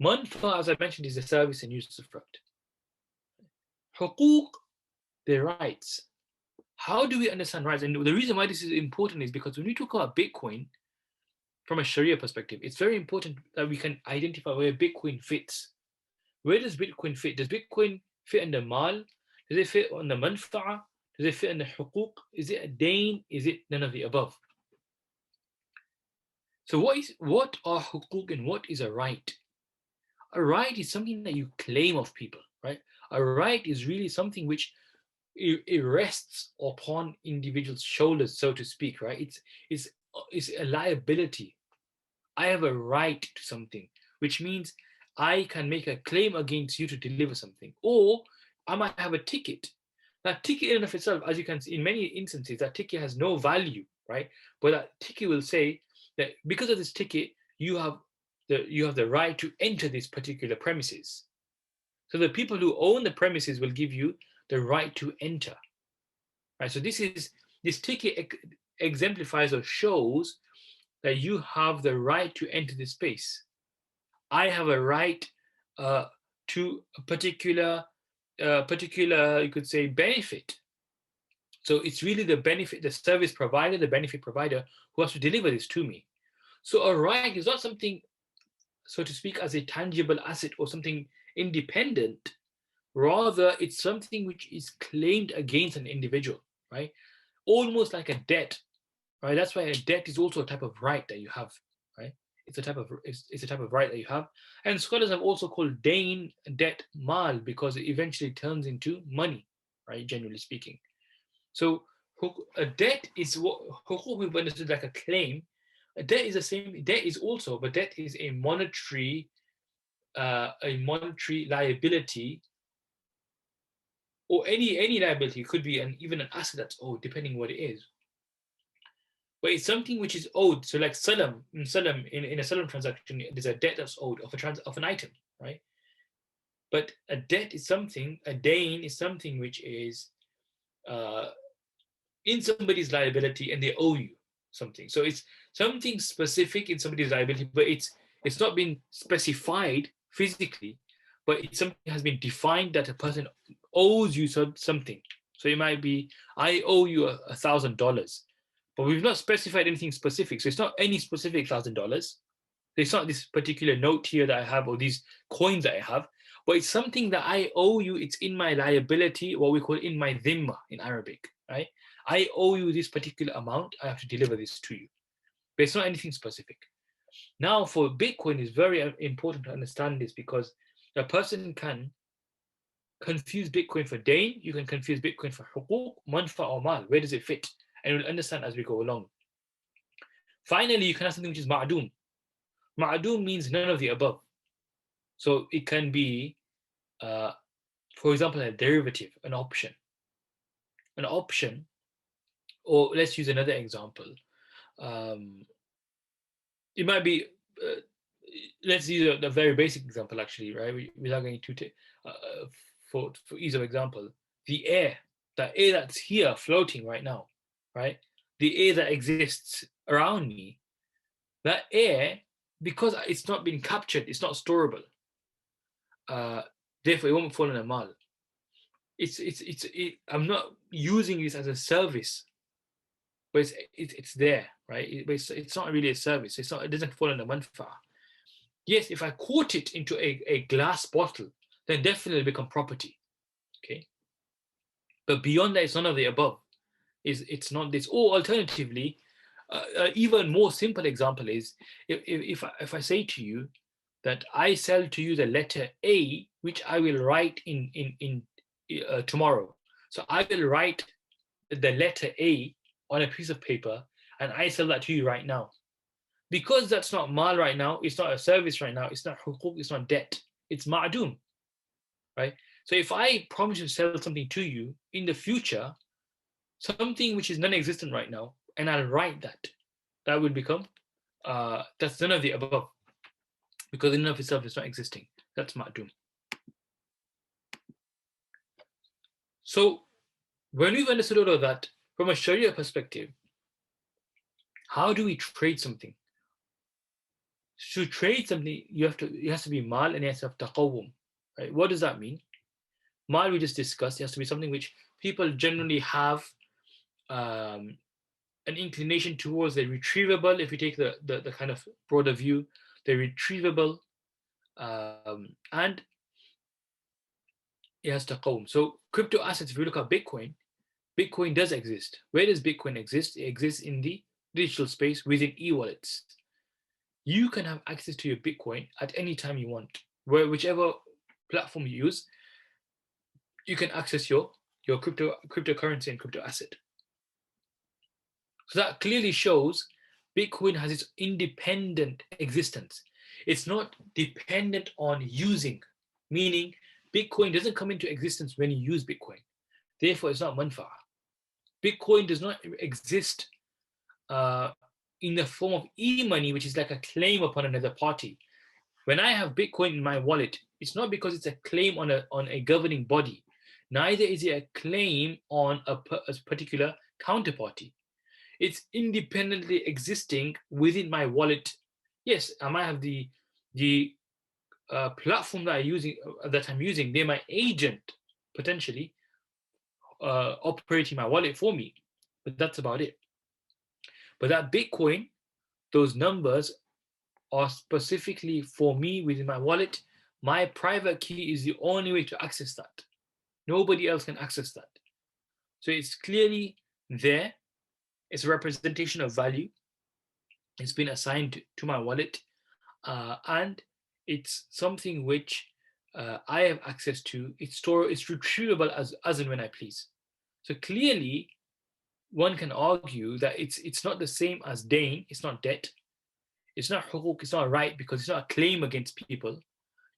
Speaker 1: Manfa, as I mentioned, is the service and usufruct. Huquq, their rights. How do we understand rights? And the reason why this is important is because when we talk about Bitcoin from a Sharia perspective, it's very important that we can identify where Bitcoin fits. Where does Bitcoin fit? Does Bitcoin fit under mal? Does it fit on the manfa'a? Does it fit under huquq? Is it a dain? Is it none of the above? So what are huquq and what is a right? A right is something that you claim of people, right? A right is really something which it rests upon individuals' shoulders, so to speak, right? It's a liability. I have a right to something, which means I can make a claim against you to deliver something. Or I might have a ticket. That ticket in and of itself, as you can see, in many instances, that ticket has no value, right? But that ticket will say that because of this ticket, you have the right to enter this particular premises. So the people who own the premises will give you the right to enter. Right? So this ticket exemplifies or shows that you have the right to enter the space. I have a right to a particular, you could say, benefit. So it's really the service provider, the benefit provider who has to deliver this to me. So a right is not something, so to speak, as a tangible asset or something independent. Rather, it's something which is claimed against an individual, right? Almost like a debt, right? That's why a debt is also a type of right that you have, right? It's a type of right that you have. And scholars have also called dain, debt, mal, because it eventually turns into money, right? Generally speaking. So a debt is what we've understood like a claim. A debt is the same. Debt is also, but debt is a monetary liability, or any liability. It could be even an asset that's owed, depending what it is. But it's something which is owed. So like salam, in a salam transaction, there's a debt that's owed of an item, right? But a debt is something, a dain is something which is in somebody's liability and they owe you something. So it's something specific in somebody's liability, but it's not been specified physically, but it's something that has been defined that a person owes you something. So it might be, I owe you $1,000, but we've not specified anything specific. So it's not any specific $1,000, It's not this particular note here that I have or these coins that I have, but it's something that I owe you. It's in my liability, what we call in my dhimma in Arabic, right? I owe you this particular amount. I have to deliver this to you. But it's not anything specific. Now, for Bitcoin, it's very important to understand this because a person can confuse Bitcoin for dain, you can confuse Bitcoin for huquq, manfa or mal. Where does it fit? And we'll understand as we go along. Finally, you can have something which is ma'doom. Ma'doom means none of the above. So it can be, for example, a derivative, an option. An option, or let's use another example. It might be, let's use a very basic example actually, right? Without going too, for ease of example, the air that's here floating right now, right? The air that exists around me, that air, because it's not been captured, it's not storable. Therefore, it won't fall in a mal. I'm not using this as a service, but it's there, right? But it's not really a service. It doesn't fall under manfa. Yes, if I quote it into a glass bottle, then definitely become property. Okay. But beyond that, it's none of the above. It's not this. Or alternatively, even more simple example is if I say to you that I sell to you the letter A, which I will write in tomorrow. So I will write the letter A on a piece of paper, and I sell that to you right now. Because that's not mal right now, it's not a service right now, it's not huquq, it's not debt, it's ma'doom, right? So if I promise to sell something to you in the future, something which is non-existent right now, and I'll write that would become, that's none of the above, because in and of itself it's not existing. That's ma'doom. So when we've understood all of that, from a Sharia perspective, how do we trade something? To trade something, it has to be mal and it has to have taqawwum. Right? What does that mean? Mal we just discussed, it has to be something which people generally have an inclination towards the retrievable. If you take the kind of broader view, the retrievable, and it has taqawwum. So crypto assets, if you look at Bitcoin does exist. Where does Bitcoin exist? It exists in the digital space within e-wallets. You can have access to your Bitcoin at any time you want. Whichever platform you use, you can access your cryptocurrency and crypto asset. So that clearly shows Bitcoin has its independent existence. It's not dependent on using, meaning Bitcoin doesn't come into existence when you use Bitcoin. Therefore, it's not manfa. Bitcoin does not exist in the form of e-money, which is like a claim upon another party. When I have Bitcoin in my wallet, it's not because it's a claim on a governing body. Neither is it a claim on a particular counterparty. It's independently existing within my wallet. Yes, I might have the platform that I'm using. They're my agent potentially operating my wallet for me, but that's about it. But that Bitcoin, those numbers are specifically for me within my wallet. My private key is the only way to access that. Nobody else can access that. So it's clearly there. It's a representation of value. It's been assigned to my wallet, and it's something which I have access to. It's retrievable as and when I please. So clearly, one can argue that it's not the same as dain. It's not debt. It's not huquq. It's not a right because it's not a claim against people.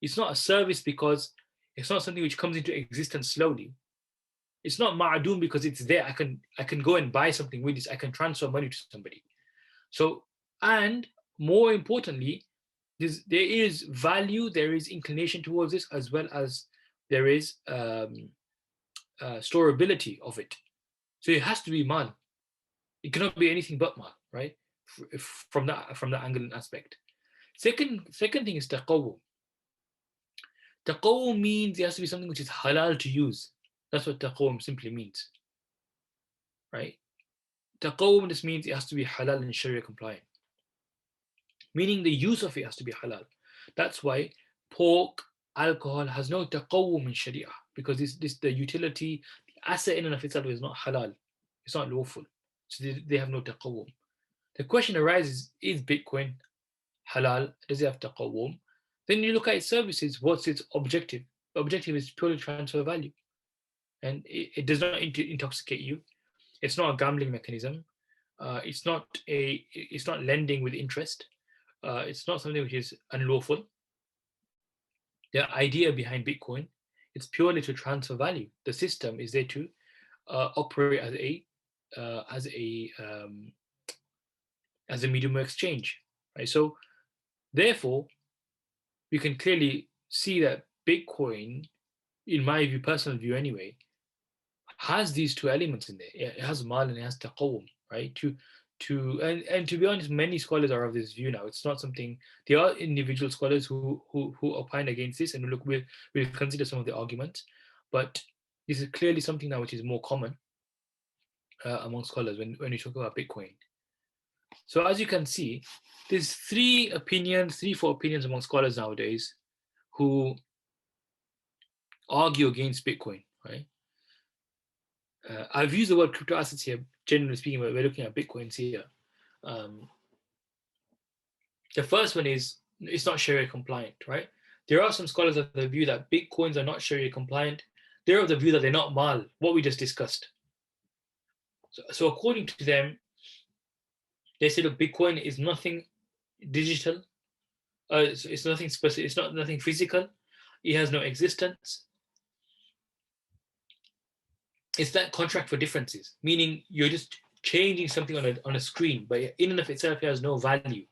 Speaker 1: It's not a service because it's not something which comes into existence slowly. It's not ma'doom because it's there. I can go and buy something with this. I can transfer money to somebody. So, and more importantly, there is value, there is inclination towards this, as well as there is storability of it. So it has to be mal. It cannot be anything but mal, right? From that angle and aspect. Second thing is taqawwum. Taqawwum means it has to be something which is halal to use. That's what taqawwum simply means, right? Taqawwum just means it has to be halal and Sharia compliant. meaning the use of it has to be halal. That's why pork, alcohol has no taqawwum in Sharia, because this the utility, the asset in and of itself is not halal, it's not lawful. So they have no taqawwum. The question arises, is Bitcoin halal? Does it have taqawwum? Then you look at its services, what's its objective? The objective is purely transfer value. And it does not intoxicate you. It's not a gambling mechanism. It's not lending with interest. It's not something which is unlawful. The idea behind Bitcoin, it's purely to transfer value. The system is there to operate as a as a medium of exchange, right? So therefore, we can clearly see that Bitcoin, in my view, personal view anyway, has these two elements in there. It has mal and it has taqawwum, right? And to be honest, many scholars are of this view now. It's not something. There are individual scholars who opine against this, and look, we'll consider some of the arguments, but this is clearly something now which is more common among scholars when you talk about Bitcoin. So as you can see, there's three, four opinions among scholars nowadays who argue against Bitcoin, right? I've used the word crypto assets here, generally speaking, but we're looking at Bitcoins here. The first one is it's not Sharia compliant, right? There are some scholars of the view that Bitcoins are not Sharia compliant. They're of the view that they're not mal, what we just discussed. So according to them, they say, look, Bitcoin is nothing digital. It's nothing specific. It's not nothing physical. It has no existence. It's that contract for differences, meaning you're just changing something on a screen, but in and of itself, it has no value,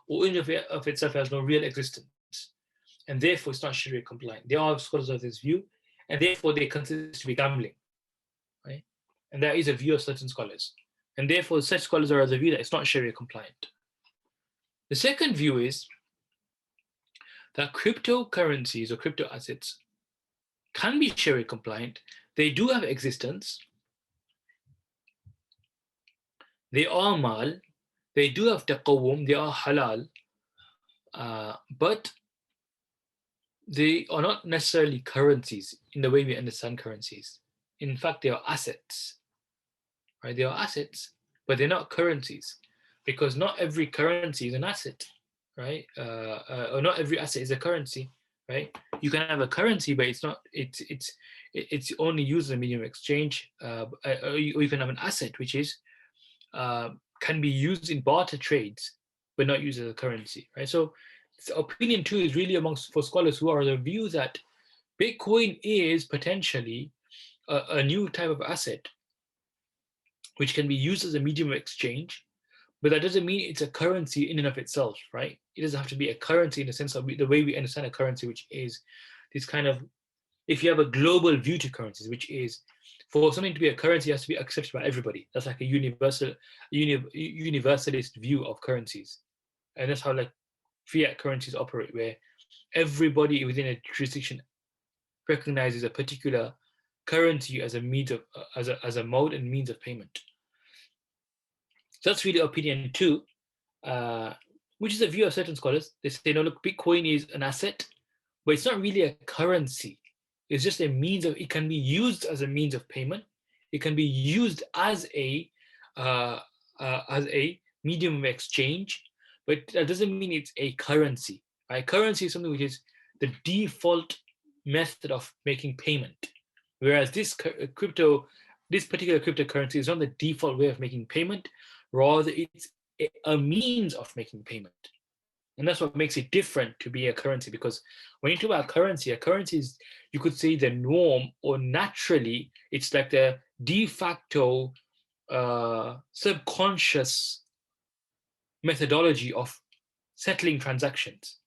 Speaker 1: or in and of itself, it has no real existence, and therefore it's not Sharia compliant. There are scholars of this view, and therefore they consider this to be gambling, right? And that is a view of certain scholars, and therefore such scholars are of the view that it's not Sharia compliant. The second view is that cryptocurrencies or crypto assets can be Sharia compliant. They do have existence. They are mal. They do have taqawwum. They are halal. But they are not necessarily currencies in the way we understand currencies. In fact, they are assets. Right? They are assets, but they're not currencies, because not every currency is an asset, right? Or not every asset is a currency, right? You can have a currency, but it's not. It's only used as a medium of exchange, or you can have an asset which is can be used in barter trades, but not used as a currency, right? So opinion two is really for scholars who are the view that Bitcoin is potentially a new type of asset which can be used as a medium of exchange, but that doesn't mean it's a currency in and of itself, right? It doesn't have to be a currency in the sense of the way we understand a currency, which is this kind of, if you have a global view to currencies, which is for something to be a currency, it has to be accepted by everybody. That's like a universalist view of currencies. And that's how like fiat currencies operate, where everybody within a jurisdiction recognizes a particular currency as a means of as a mode and means of payment. So that's really opinion two, which is a view of certain scholars. They say, no, look, Bitcoin is an asset, but it's not really a currency. It's just a means of, it can be used as a means of payment. It can be used as a medium of exchange, but that doesn't mean it's a currency. Right? Currency is something which is the default method of making payment, whereas this particular cryptocurrency is not the default way of making payment. Rather, it's a means of making payment. And that's what makes it different to be a currency, because when you talk about currency, a currency is, you could say, the norm, or naturally, it's like the de facto subconscious methodology of settling transactions.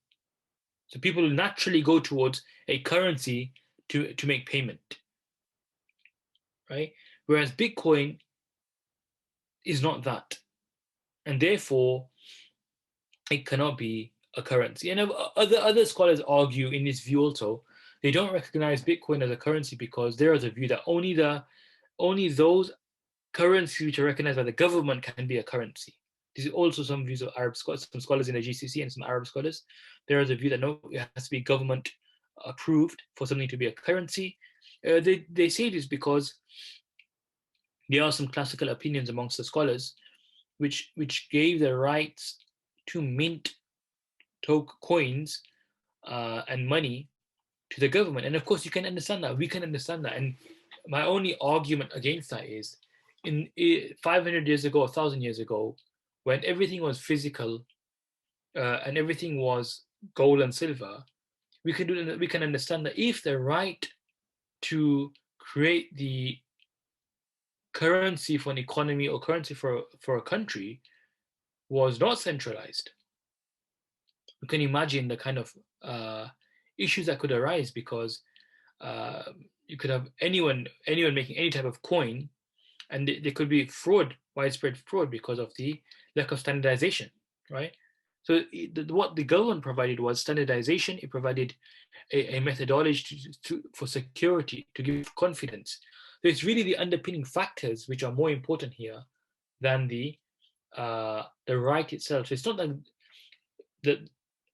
Speaker 1: So people naturally go towards a currency to make payment, right? Whereas Bitcoin is not that. And therefore, it cannot be a currency. And other scholars argue in this view also, they don't recognize Bitcoin as a currency because there is a view that only those currencies which are recognized by the government can be a currency. This is also some views of Arab scholars, some scholars in the GCC and some Arab scholars. There is a view that no, it has to be government approved for something to be a currency. They say this because there are some classical opinions amongst the scholars which gave the rights to mint coins and money to the government. And of course, you can understand that. We can understand that. And my only argument against that is, in 500 years ago, 1,000 years ago, when everything was physical and everything was gold and silver, we can understand that if the right to create the currency for an economy or currency for a country was not centralized, you can imagine the kind of issues that could arise, because uh, you could have anyone making any type of coin, and there could be widespread fraud because of the lack of standardization, right? So what the government provided was standardization. It provided a methodology for security, to give confidence. So it's really the underpinning factors which are more important here than the right itself. So it's not that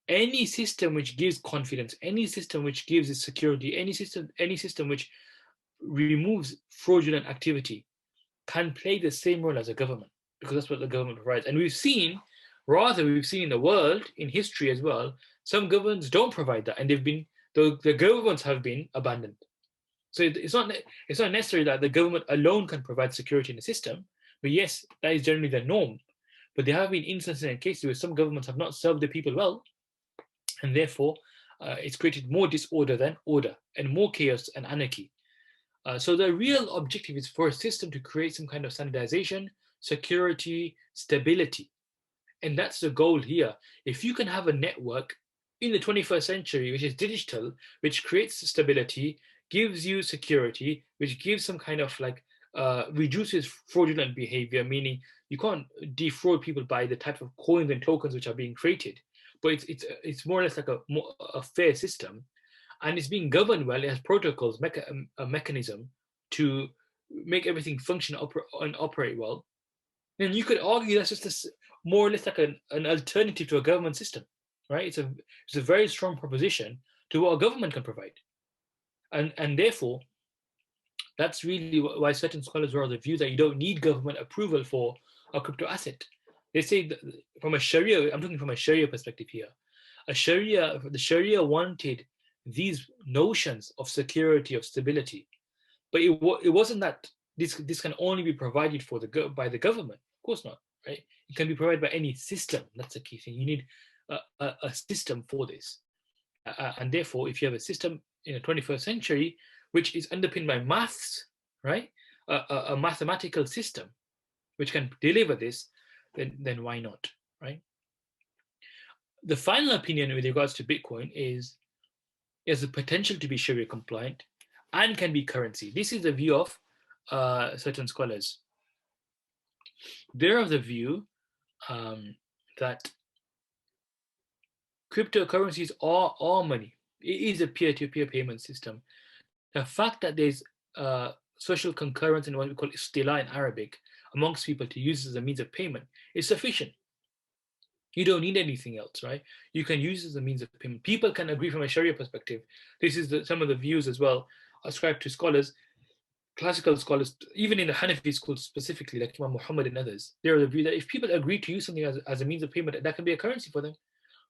Speaker 1: any system which gives confidence, any system which gives security, any system which removes fraudulent activity can play the same role as a government, because that's what the government provides. And we've seen in the world, in history as well, some governments don't provide that, and the governments have been abandoned. So it's not necessary that the government alone can provide security in the system, but yes, that is generally the norm. But there have been instances and cases where some governments have not served the people well, and therefore it's created more disorder than order, and more chaos and anarchy. So the real objective is for a system to create some kind of standardization, security, stability. And that's the goal here. If you can have a network in the 21st century, which is digital, which creates stability, gives you security, which gives some kind of reduces fraudulent behavior, meaning you can't defraud people by the type of coins and tokens which are being created, but it's more or less like a fair system, and it's being governed well. It has protocols, a mechanism to make everything function and operate well. Then you could argue that's just more or less like an alternative to a government system, right? It's a very strong proposition to what a government can provide, and therefore that's really why certain scholars are of the view that you don't need government approval for a crypto asset. They say that from a Sharia, I'm talking from a Sharia perspective here. The Sharia wanted these notions of security, of stability, but it wasn't that this can only be provided by the government. Of course not, right? It can be provided by any system. That's the key thing. You need a system for this, and therefore, if you have a system in the 21st century which is underpinned by maths, right, a mathematical system which can deliver this, then why not, right? The final opinion with regards to Bitcoin is the potential to be Sharia compliant and can be currency. This is the view of certain scholars. They're of the view that cryptocurrencies are money. It is a peer-to-peer payment system. The fact that there's social concurrence in what we call istila in Arabic amongst people to use it as a means of payment is sufficient. You don't need anything else, right? You can use it as a means of payment. People can agree from a Sharia perspective. This is some of the views as well ascribed to scholars, classical scholars, even in the Hanafi school specifically, like Imam Muhammad and others. They're of the view that if people agree to use something as a means of payment, that can be a currency for them.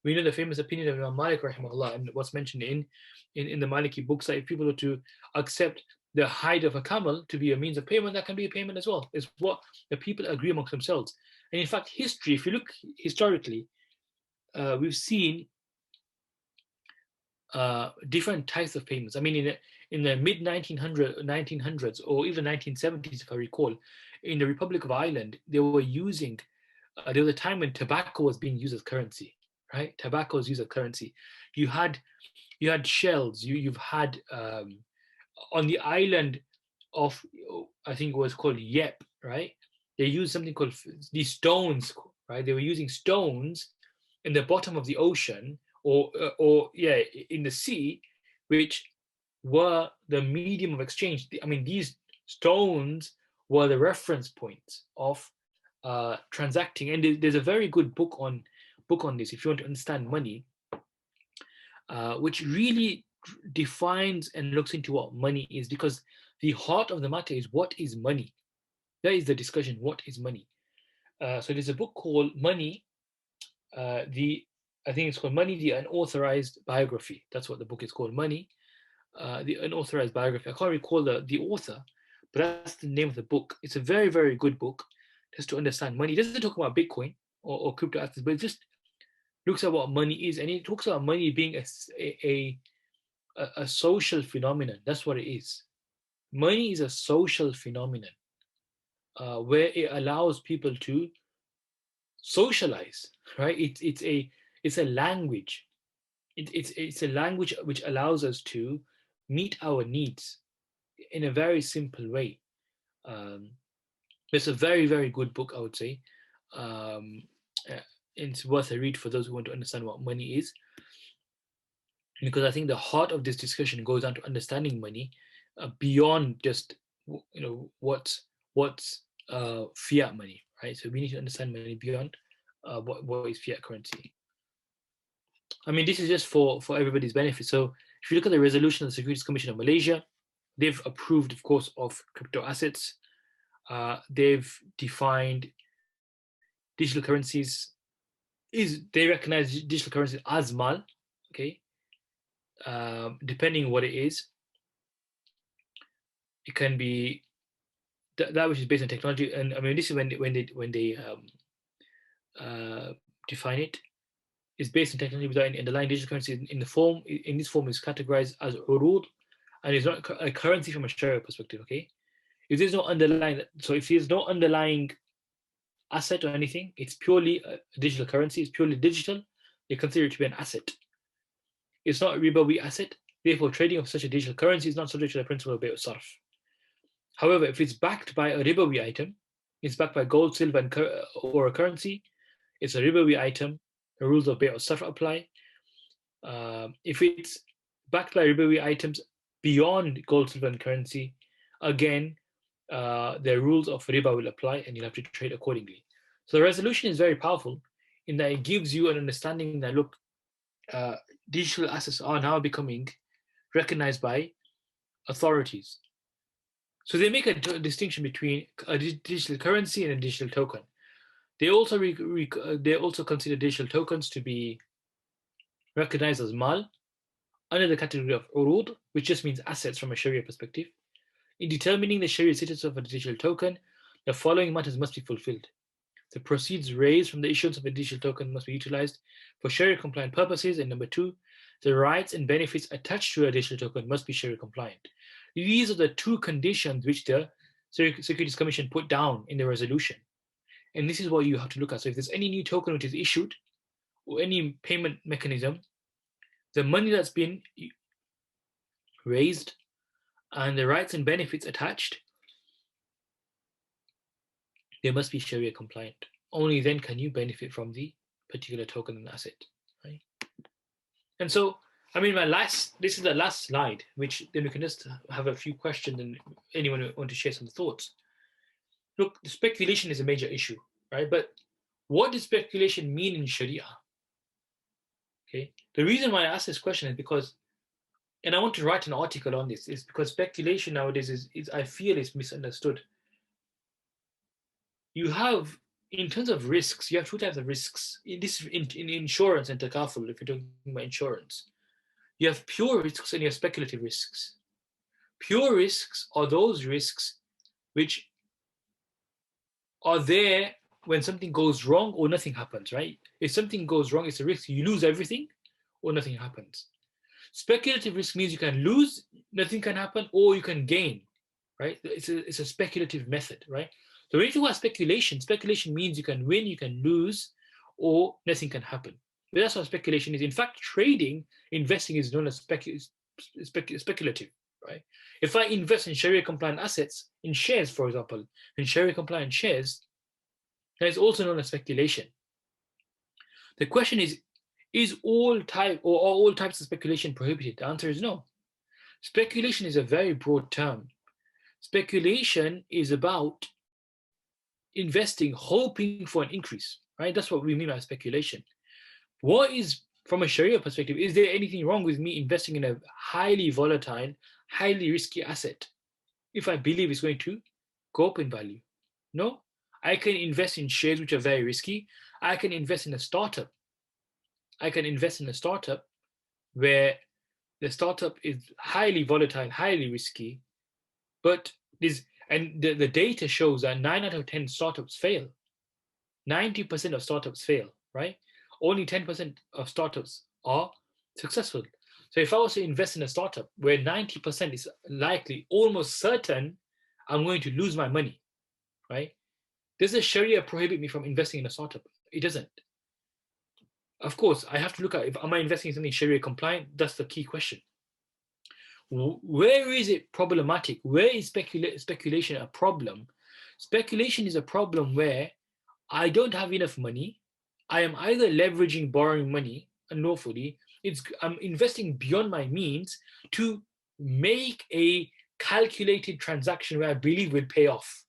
Speaker 1: We know the famous opinion of Imam Malik rahimahullah, and what's mentioned in the Maliki books, that if people were to accept the hide of a camel to be a means of payment, that can be a payment as well. It's what the people agree amongst themselves. And in fact, history, if you look historically, we've seen different types of payments. I mean, in the mid 1900s or even 1970s, if I recall, in the Republic of Ireland, they were using. There was a time when tobacco was being used as currency, right? Tobacco was used as currency. You had shells. You've had on the island of, I think it was called Yep, right? They used something called these stones, right? They were using stones in the bottom of the ocean or in the sea, which were the medium of exchange. I mean, these stones were the reference points of transacting. And there's a very good book on this if you want to understand money, which really defines and looks into what money is, because the heart of the matter is, what is money? That is the discussion. What is money? So there's a book called Money. The I think it's called Money: The Unauthorized Biography. That's what the book is called, Money, the Unauthorized Biography. I can't recall the author, but that's the name of the book. It's a very, very good book just to understand money. It doesn't talk about Bitcoin or crypto assets, but it just looks at what money is, and it talks about money being a social phenomenon. That's what it is. Money is a social phenomenon where it allows people to socialize, right? It's a language. It's a language which allows us to meet our needs in a very simple way. Um, it's a very, very good book, I would say. Um, it's worth a read for those who want to understand what money is, because I think the heart of this discussion goes down to understanding money beyond just what's fiat money, right? So we need to understand money beyond what is fiat currency. I mean, this is just for everybody's benefit. So if you look at the resolution of the Securities Commission of Malaysia, they've approved, of course, of crypto assets. They've defined digital currencies. They recognize digital currencies as mal, okay? Depending on what it is, it can be that which is based on technology. And I mean, this is when they define it. Is based on technology without any underlying digital currency in this form is categorized as urud, and is not a currency from a Sharia perspective. Okay, if there's no underlying, so if there's no underlying asset or anything, it's purely a digital currency. It's purely digital. They consider it to be an asset. It's not a ribawi asset. Therefore, trading of such a digital currency is not subject to the principle of bay' sarf. However, if it's backed by a ribawi item, it's backed by gold, silver, or a currency, it's a ribawi item. The rules of bay' sarf apply. If it's backed by ribawi items beyond gold, silver, and currency, again, the rules of riba will apply, and you'll have to trade accordingly. So the resolution is very powerful in that it gives you an understanding that, look, digital assets are now becoming recognized by authorities. So they make a distinction between a digital currency and a digital token. They also consider digital tokens to be recognized as mal under the category of urud, which just means assets from a Sharia perspective. In determining the Sharia status of a digital token, the following matters must be fulfilled. The proceeds raised from the issuance of a digital token must be utilized for Sharia compliant purposes. And number two, the rights and benefits attached to a digital token must be Sharia compliant. These are the two conditions which the Securities Commission put down in the resolution. And this is what you have to look at. So if there's any new token which is issued or any payment mechanism, the money that's been raised and the rights and benefits attached, they must be Sharia compliant. Only then can you benefit from the particular token and asset, right? And so, I mean, this is the last slide, which then we can just have a few questions and anyone want to share some thoughts. Look, the speculation is a major issue, right? But what does speculation mean in Sharia? Okay, the reason why I ask this question is because, and I want to write an article on this, is because speculation nowadays is I feel is misunderstood. You have, in terms of risks, you have two types of risks. In insurance and takaful, if you're talking about insurance, you have pure risks and you have speculative risks. Pure risks are those risks which are there when something goes wrong or nothing happens, right? If something goes wrong, it's a risk you lose everything or nothing happens. Speculative risk means you can lose, nothing can happen, or you can gain, right? It's a speculative method, right? So when you talk about speculation, speculation means you can win, you can lose, or nothing can happen. But that's what speculation is. In fact, trading, investing is known as speculative, right? If I invest in Sharia compliant assets, in shares, for example, in Sharia compliant shares, that is also known as speculation. The question is all types of speculation prohibited? The answer is no. Speculation is a very broad term. Speculation is about investing, hoping for an increase, right? That's what we mean by speculation. What is, from a Sharia perspective, is there anything wrong with me investing in a highly volatile, highly risky asset if I believe it's going to go up in value? No. I can invest in shares which are very risky. I can invest in a startup. I can invest in a startup where the startup is highly volatile, highly risky, but the data shows that 9 out of 10 startups fail. 90% of startups fail, right? Only 10% of startups are successful. So if I was to invest in a startup where 90% is likely, almost certain, I'm going to lose my money, right? Does the Sharia prohibit me from investing in a startup? It doesn't. Of course, I have to look at, if am I investing in something Sharia compliant? That's the key question. Where is it problematic? Where is speculation a problem? Speculation is a problem where I don't have enough money. I am either leveraging, borrowing money unlawfully. I'm investing beyond my means to make a calculated transaction where I believe will pay off,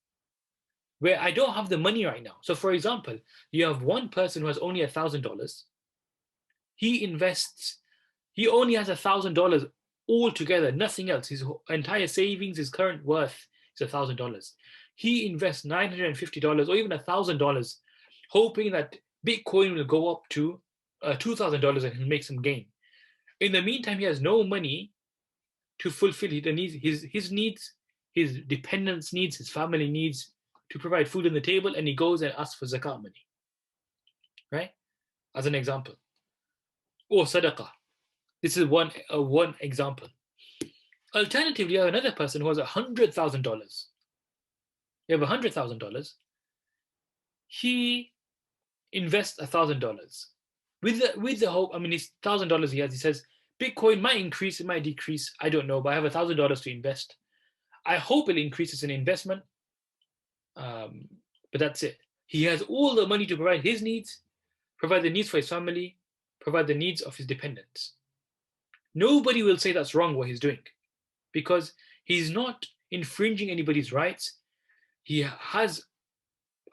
Speaker 1: where I don't have the money right now. So, for example, you have one person who has only $1,000. He invests. He only has $1,000 altogether, nothing else. His entire savings, his current worth is $1,000. He invests $950 or even $1,000, hoping that Bitcoin will go up to $2,000 and he'll make some gain. In the meantime, he has no money to fulfill the needs, his needs, his dependents' needs, his family needs, to provide food on the table, and he goes and asks for zakat money, right? As an example, or sadaqah. This is one example. Alternatively, you have another person who has $100,000. You have $100,000. He invests $1,000 with the hope. I mean, it's $1,000 he has. He says Bitcoin might increase, it might decrease. I don't know, but I have $1,000 to invest. I hope it increases in investment, but that's it. He has all the money to provide his needs, provide the needs for his family, provide the needs of his dependents. Nobody will say that's wrong what he's doing, because he's not infringing anybody's rights. He has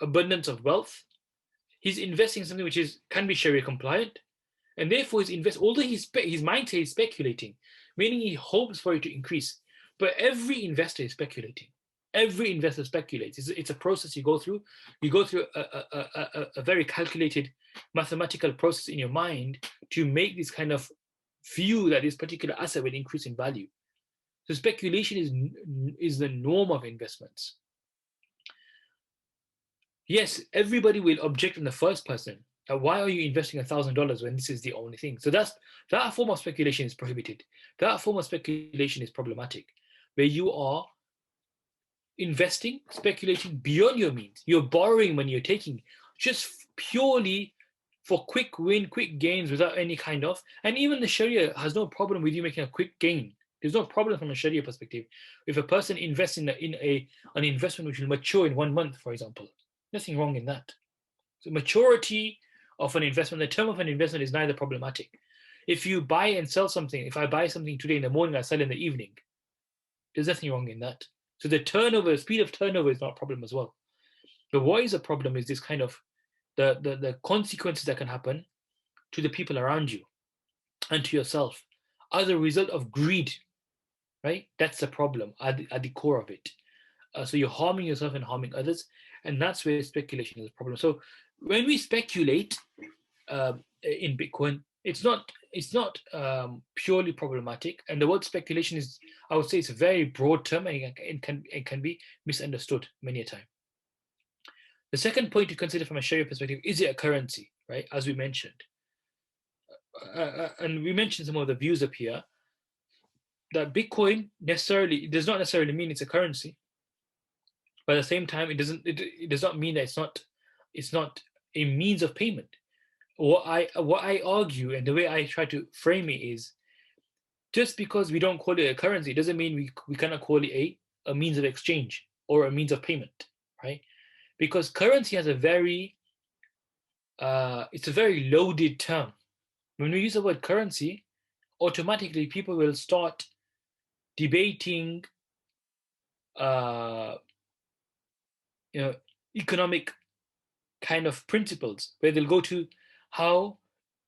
Speaker 1: abundance of wealth. He's investing in something which can be Sharia compliant, and therefore although his mindset is speculating, meaning he hopes for it to increase. But every investor is speculating. Every investor speculates. It's a process you go through. You go through a very calculated mathematical process in your mind to make this kind of view that this particular asset will increase in value. So speculation is the norm of investments. Yes, everybody will object in the first person. Why are you investing $1,000 when this is the only thing? So that form of speculation is prohibited. That form of speculation is problematic, where you are investing, speculating beyond your means. You're borrowing money, you're taking just purely for quick win, quick gains without any kind of, and even the Sharia has no problem with you making a quick gain. There's no problem from a Sharia perspective. If a person invests in an investment which will mature in 1 month, for example, nothing wrong in that. So maturity of an investment, the term of an investment is neither problematic. If you buy and sell something, if I buy something today in the morning, I sell in the evening, there's nothing wrong in that. So the speed of turnover is not a problem as well. But what is a problem is this kind of the consequences that can happen to the people around you and to yourself as a result of greed, right? That's the problem at the core of it. So you're harming yourself and harming others, and that's where speculation is a problem. So when we speculate in Bitcoin, it's not purely problematic. And the word speculation is, I would say, it's a very broad term, and it can be misunderstood many a time. The second point to consider from a Sharia perspective, is it a currency, right? As we mentioned. And we mentioned some of the views up here, that Bitcoin does not necessarily mean it's a currency. But at the same time, it does not mean that it's not a means of payment. What I argue, and the way I try to frame it, is just because we don't call it a currency doesn't mean we cannot call it a means of exchange or a means of payment, right? Because currency has it's a very loaded term. When we use the word currency, automatically people will start debating, economic kind of principles, where they'll go to how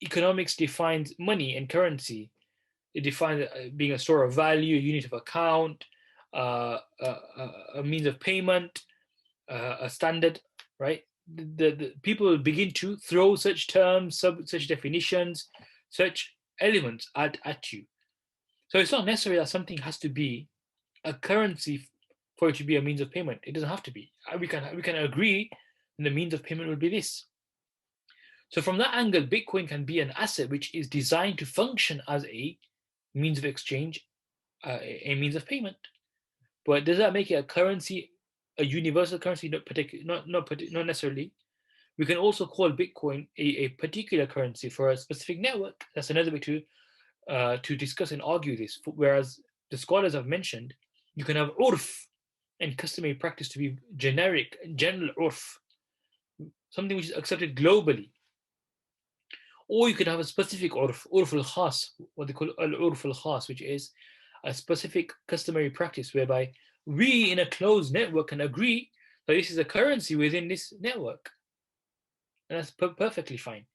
Speaker 1: economics defines money and currency. It defines being a store of value, a unit of account, a means of payment, a standard, right? The people will begin to throw such terms, such definitions, such elements at you. So it's not necessary that something has to be a currency for it to be a means of payment. It doesn't have to be. We can agree, and the means of payment will be this. So from that angle, Bitcoin can be an asset which is designed to function as a means of exchange, a means of payment. But does that make it a currency, a universal currency? Not necessarily. We can also call Bitcoin a particular currency for a specific network. That's another way to discuss and argue this. Whereas the scholars have mentioned, you can have urf and customary practice to be generic, general urf, something which is accepted globally. Or you could have a specific urf al-khas, what they call al-urf al-khas, which is a specific customary practice whereby we in a closed network can agree that this is a currency within this network. And that's perfectly fine.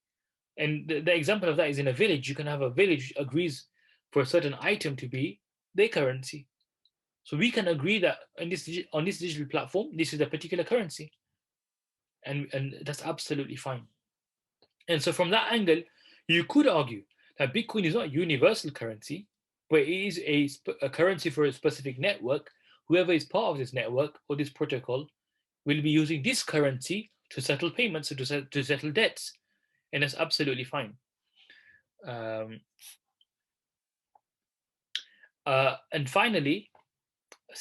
Speaker 1: And the example of that is in a village. You can have a village agrees for a certain item to be their currency. So we can agree that on this digital platform, this is a particular currency. And that's absolutely fine. And so from that angle, you could argue that Bitcoin is not a universal currency, but it is a currency for a specific network. Whoever is part of this network or this protocol will be using this currency to settle payments or to settle debts. And that's absolutely fine. And finally, a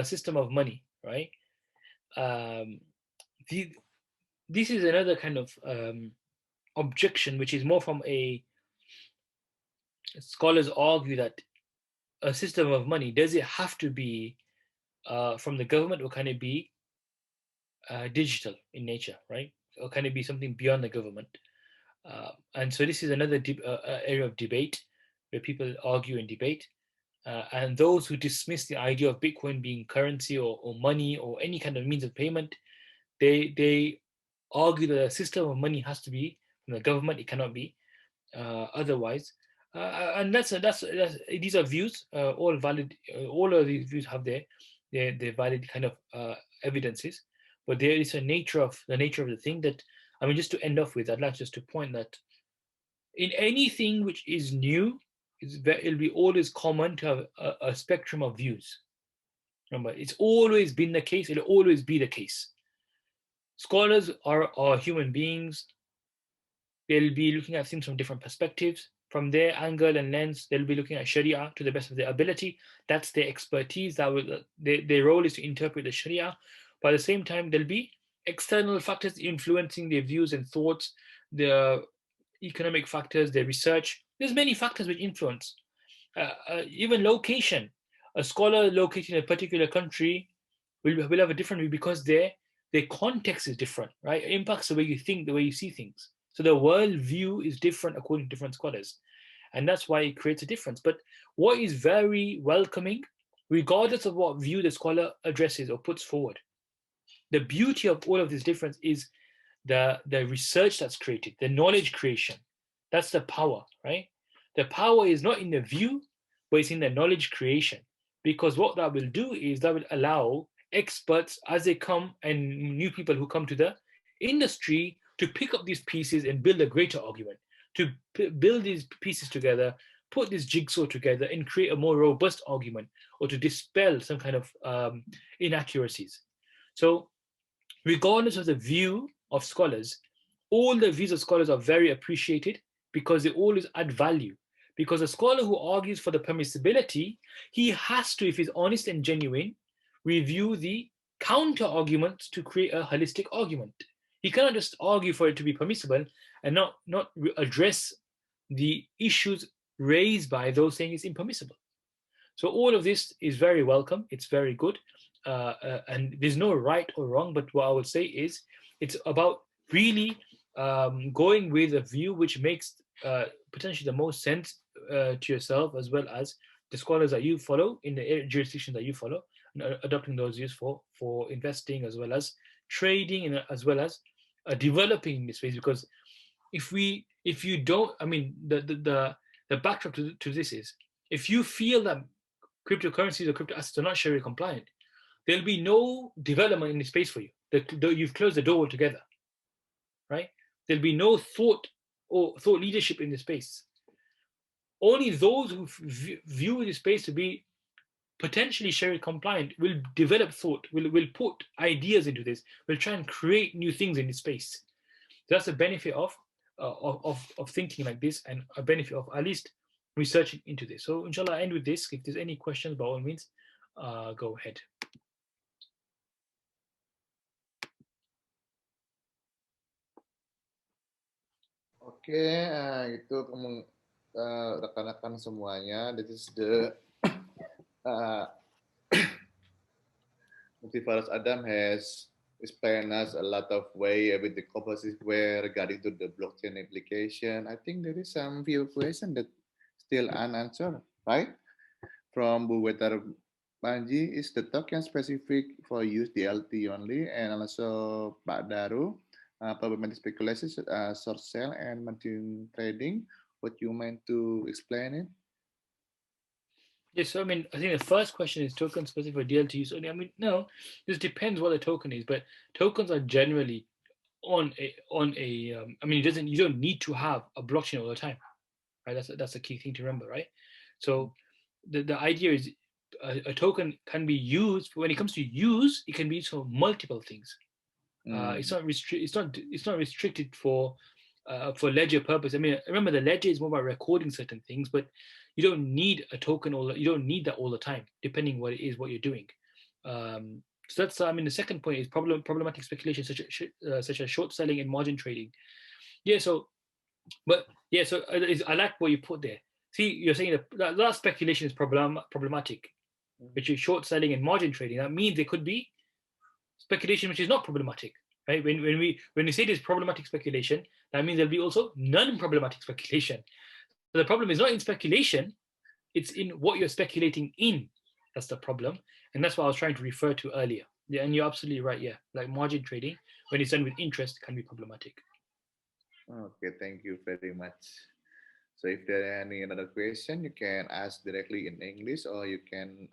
Speaker 1: system of money, right? This is another kind of objection, which is more from scholars argue that a system of money, does it have to be from the government, or can it be digital in nature, right? Or can it be something beyond the government? And so this is another area of debate where people argue and debate. And those who dismiss the idea of Bitcoin being currency or money or any kind of means of payment, they argue that a system of money has to be from the government. It cannot be otherwise. And these are views, all valid. All of these views have their valid kind of evidences, but there is the nature of the thing that, I mean, just to end off with, I'd like just to point that in anything which is new, it'll be always common to have a spectrum of views. Remember, it's always been the case. It'll always be the case. Scholars are human beings. They'll be looking at things from different perspectives. From their angle and lens, they'll be looking at Sharia to the best of their ability. That's their expertise. Their role is to interpret the Sharia. But at the same time, there'll be external factors influencing their views and thoughts, the economic factors, their research. There's many factors which influence. Even location. A scholar located in a particular country will have a different view because their context is different, right? It impacts the way you think, the way you see things. So the world view is different according to different scholars. And that's why it creates a difference. But what is very welcoming, regardless of what view the scholar addresses or puts forward, the beauty of all of this difference is the research that's created, the knowledge creation. That's the power, right? The power is not in the view, but it's in the knowledge creation. Because what that will do is that will allow experts as they come and new people who come to the industry to pick up these pieces and build a greater argument, to build these pieces together, put this jigsaw together and create a more robust argument, or to dispel some kind of inaccuracies. So regardless of the view of scholars, all the views of scholars are very appreciated because they always add value. Because a scholar who argues for the permissibility, he has to, if he's honest and genuine, review the counter arguments to create a holistic argument. He cannot just argue for it to be permissible and not address the issues raised by those saying it's impermissible. So all of this is very welcome. It's very good. And there's no right or wrong, but what I would say is it's about really going with a view which makes potentially the most sense to yourself, as well as the scholars that you follow in the jurisdiction that you follow, and adopting those views for investing as well as trading and as well as developing in this space. Because if you don't, I mean, the backdrop to this is, if you feel that cryptocurrencies or crypto assets are not Sharia compliant, there'll be no development in the space for you. You've closed the door altogether, right? There'll be no thought or thought leadership in the space. Only those who view the space to be potentially Sharia compliant will develop thought, will put ideas into this, will try and create new things in this space. That's the benefit of thinking like this, and a benefit of at least researching into this. So inshallah, I end with this. If there's any questions, by all means, go ahead.
Speaker 2: Oke, itu rekan-rekan semuanya. This is the Mufti Faraz Adam has explained us a lot of way with the composite way regarding to the blockchain application. I think there is some few questions that still unanswered, right? From Bu Wetar Panji, is the token specific for use DLT only? And also Pak Daru, problematic speculation, short sell and margin trading. What you meant to explain it?
Speaker 1: Yes, so I mean, I think the first question is token specific for DLT use only. I mean, no, this depends what the token is, but tokens are generally I mean, you don't need to have a blockchain all the time, right? That's a key thing to remember, right? So the idea is a token can be used when it comes to use. It can be used for multiple things. It's not restricted for ledger purpose. I mean, remember the ledger is more about recording certain things, but you don't need a token you don't need that all the time, depending what it is what you're doing. So that's I mean, the second point is problematic speculation, such as short selling and margin trading. Yeah. So, but yeah. So I like what you put there. See, you're saying that speculation is problematic, which is short selling and margin trading. That means there could be speculation which is not problematic, right? When we say there's problematic speculation, that means there'll be also non-problematic speculation. So the problem is not in speculation, it's in what you're speculating in. That's the problem, and that's what I was trying to refer to earlier. Yeah, and you're absolutely right. Yeah, like margin trading, when it's done with interest, can be problematic.
Speaker 2: Okay, thank you very much. So if there are any another question, you can ask directly in English or you can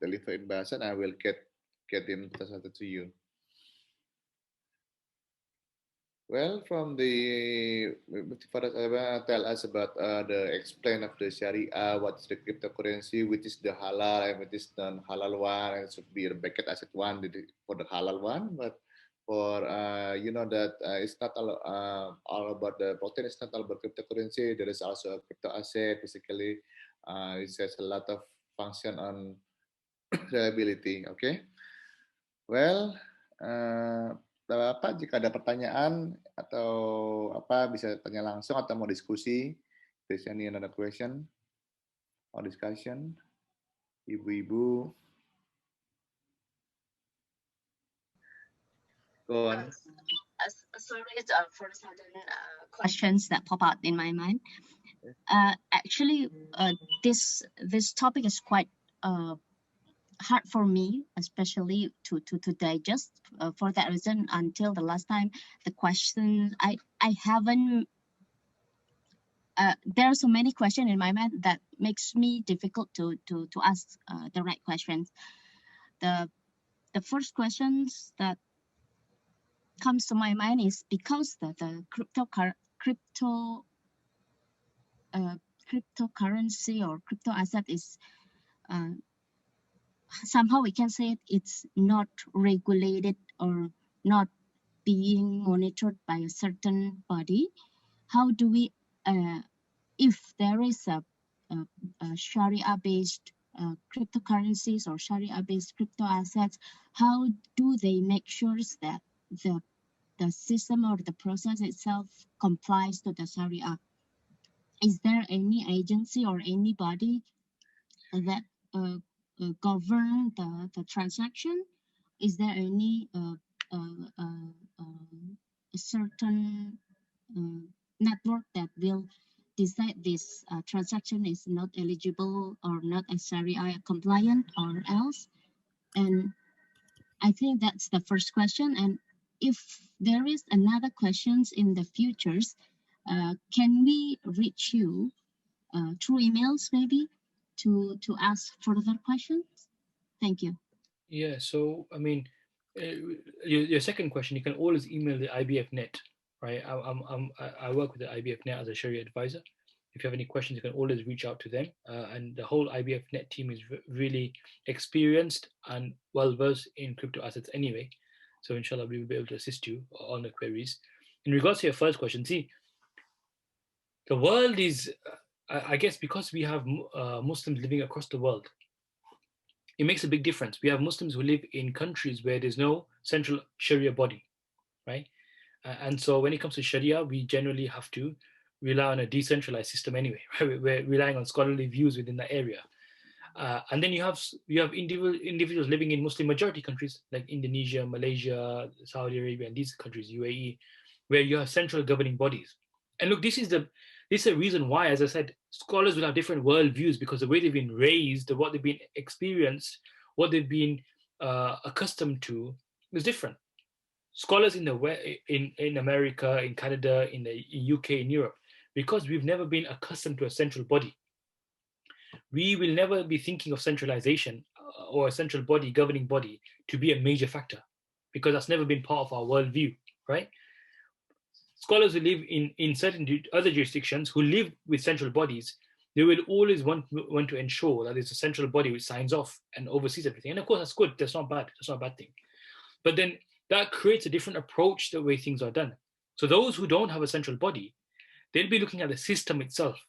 Speaker 2: deliver in Bahasa. I will get in to you. Well, from the tell us about the explain of the Sharia, what's the cryptocurrency, which is the halal and which is non-halal one, and it should be the bracket asset one for the halal one. But for you know that it's not all about the blockchain. It's not all about cryptocurrency. There is also a crypto asset. Basically, it has a lot of function on reliability. Okay. Well, Bapak jika ada pertanyaan atau apa bisa tanya langsung atau mau diskusi. There's any another question or discussion? Ibu-ibu. Go on.
Speaker 3: Sorry, for sudden questions that pop out in my mind. Actually, this topic is quite hard for me, especially to digest. For that reason, until the last time, the question I haven't. There are so many questions in my mind that makes me difficult to ask the right questions. The first questions that comes to my mind is because the cryptocurrency or crypto asset is somehow we can say it's not regulated or not being monitored by a certain body. How do we, if there is a Sharia-based cryptocurrencies or Sharia-based crypto assets, how do they make sure that the system or the process itself complies to the Sharia? Is there any agency or anybody that govern the transaction? Is there any a certain network that will decide this transaction is not eligible or not as Sharia compliant or else? And I think that's the first question. And if there is another questions in the futures, can we reach you through emails maybe to ask further questions? Thank you.
Speaker 1: Yeah, so I mean, your second question, you can always email the IBF net, right? I work with the IBF net as a Sharia advisor. If you have any questions, you can always reach out to them. And the whole IBF net team is really experienced and well versed in crypto assets anyway. So inshallah, we will be able to assist you on the queries. In regards to your first question, see, the world is, I guess, because we have Muslims living across the world, it makes a big difference. We have Muslims who live in countries where there's no central Sharia body, right? And so when it comes to Sharia, we generally have to rely on a decentralized system anyway. Right? We're relying on scholarly views within that area. And then you have individuals living in Muslim majority countries like Indonesia, Malaysia, Saudi Arabia, and these countries, UAE, where you have central governing bodies. And look, this is a reason why, as I said, scholars will have different worldviews because the way they've been raised, what they've been experienced, what they've been accustomed to is different. Scholars in in America, in Canada, in the UK, in Europe, because we've never been accustomed to a central body, we will never be thinking of centralization or a central body, governing body, to be a major factor, because that's never been part of our worldview, right? Scholars who live in certain other jurisdictions who live with central bodies, they will always want to ensure that there's a central body which signs off and oversees everything. And of course, that's good. That's not bad. That's not a bad thing. But then that creates a different approach to the way things are done. So those who don't have a central body, they'll be looking at the system itself.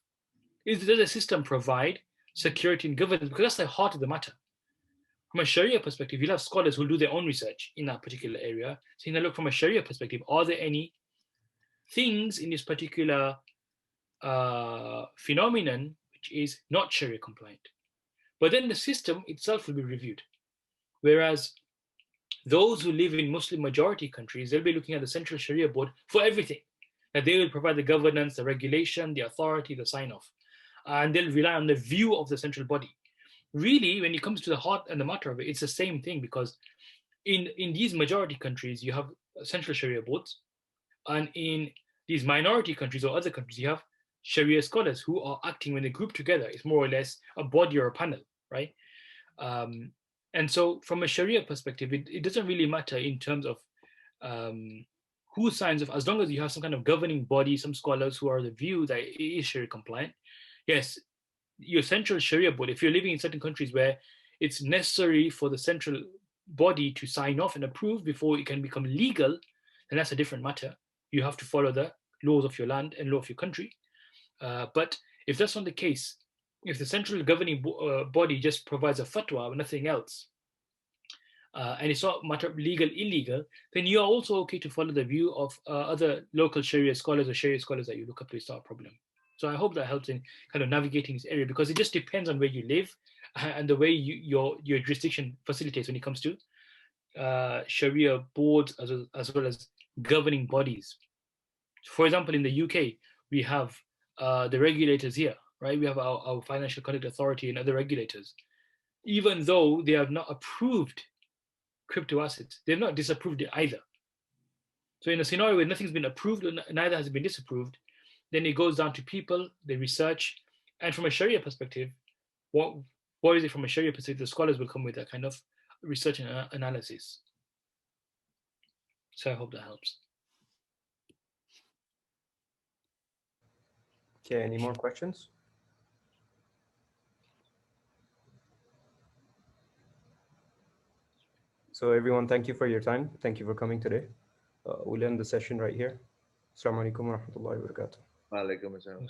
Speaker 1: Does the system provide security and governance? Because that's the heart of the matter. From a Sharia perspective, you'll have scholars who do their own research in that particular area, saying, look, from a Sharia perspective, are there any things in this particular phenomenon which is not Sharia compliant? But then the system itself will be reviewed. Whereas those who live in Muslim majority countries, they'll be looking at the Central Sharia Board for everything. That they will provide the governance, the regulation, the authority, the sign-off. And they'll rely on the view of the central body. Really, when it comes to the heart and the matter of it, it's the same thing, because in these majority countries, you have Central Sharia Boards. And in these minority countries or other countries, you have Sharia scholars who are acting when they group together. It's more or less a body or a panel, right? And so from a Sharia perspective, it doesn't really matter in terms of who signs off, as long as you have some kind of governing body, some scholars who are the view that it is Sharia compliant. Yes, your central Sharia board, if you're living in certain countries where it's necessary for the central body to sign off and approve before it can become legal, then that's a different matter. You have to follow the laws of your land and law of your country. But if that's not the case, if the central governing body just provides a fatwa or nothing else, and it's not a matter of legal, illegal, then you are also okay to follow the view of other local Sharia scholars or Sharia scholars that you look up to. It's not a problem. So I hope that helps in kind of navigating this area, because it just depends on where you live and the way your jurisdiction facilitates when it comes to Sharia boards as well as governing bodies. For example, in the UK, we have the regulators here, right? We have our Financial Conduct Authority and other regulators. Even though they have not approved crypto assets, they've not disapproved it either. So in a scenario where nothing's been approved, neither has it been disapproved, then it goes down to people, they research, and from a Sharia perspective, what is it from a Sharia perspective? The scholars will come with that kind of research and analysis. So I hope that helps.
Speaker 4: Okay, any more questions? So everyone, thank you for your time. Thank you for coming today. We'll end the session right here. Assalamu alaikum wa rahmatullahi wa barakatuh.
Speaker 2: Waalaikumsalam.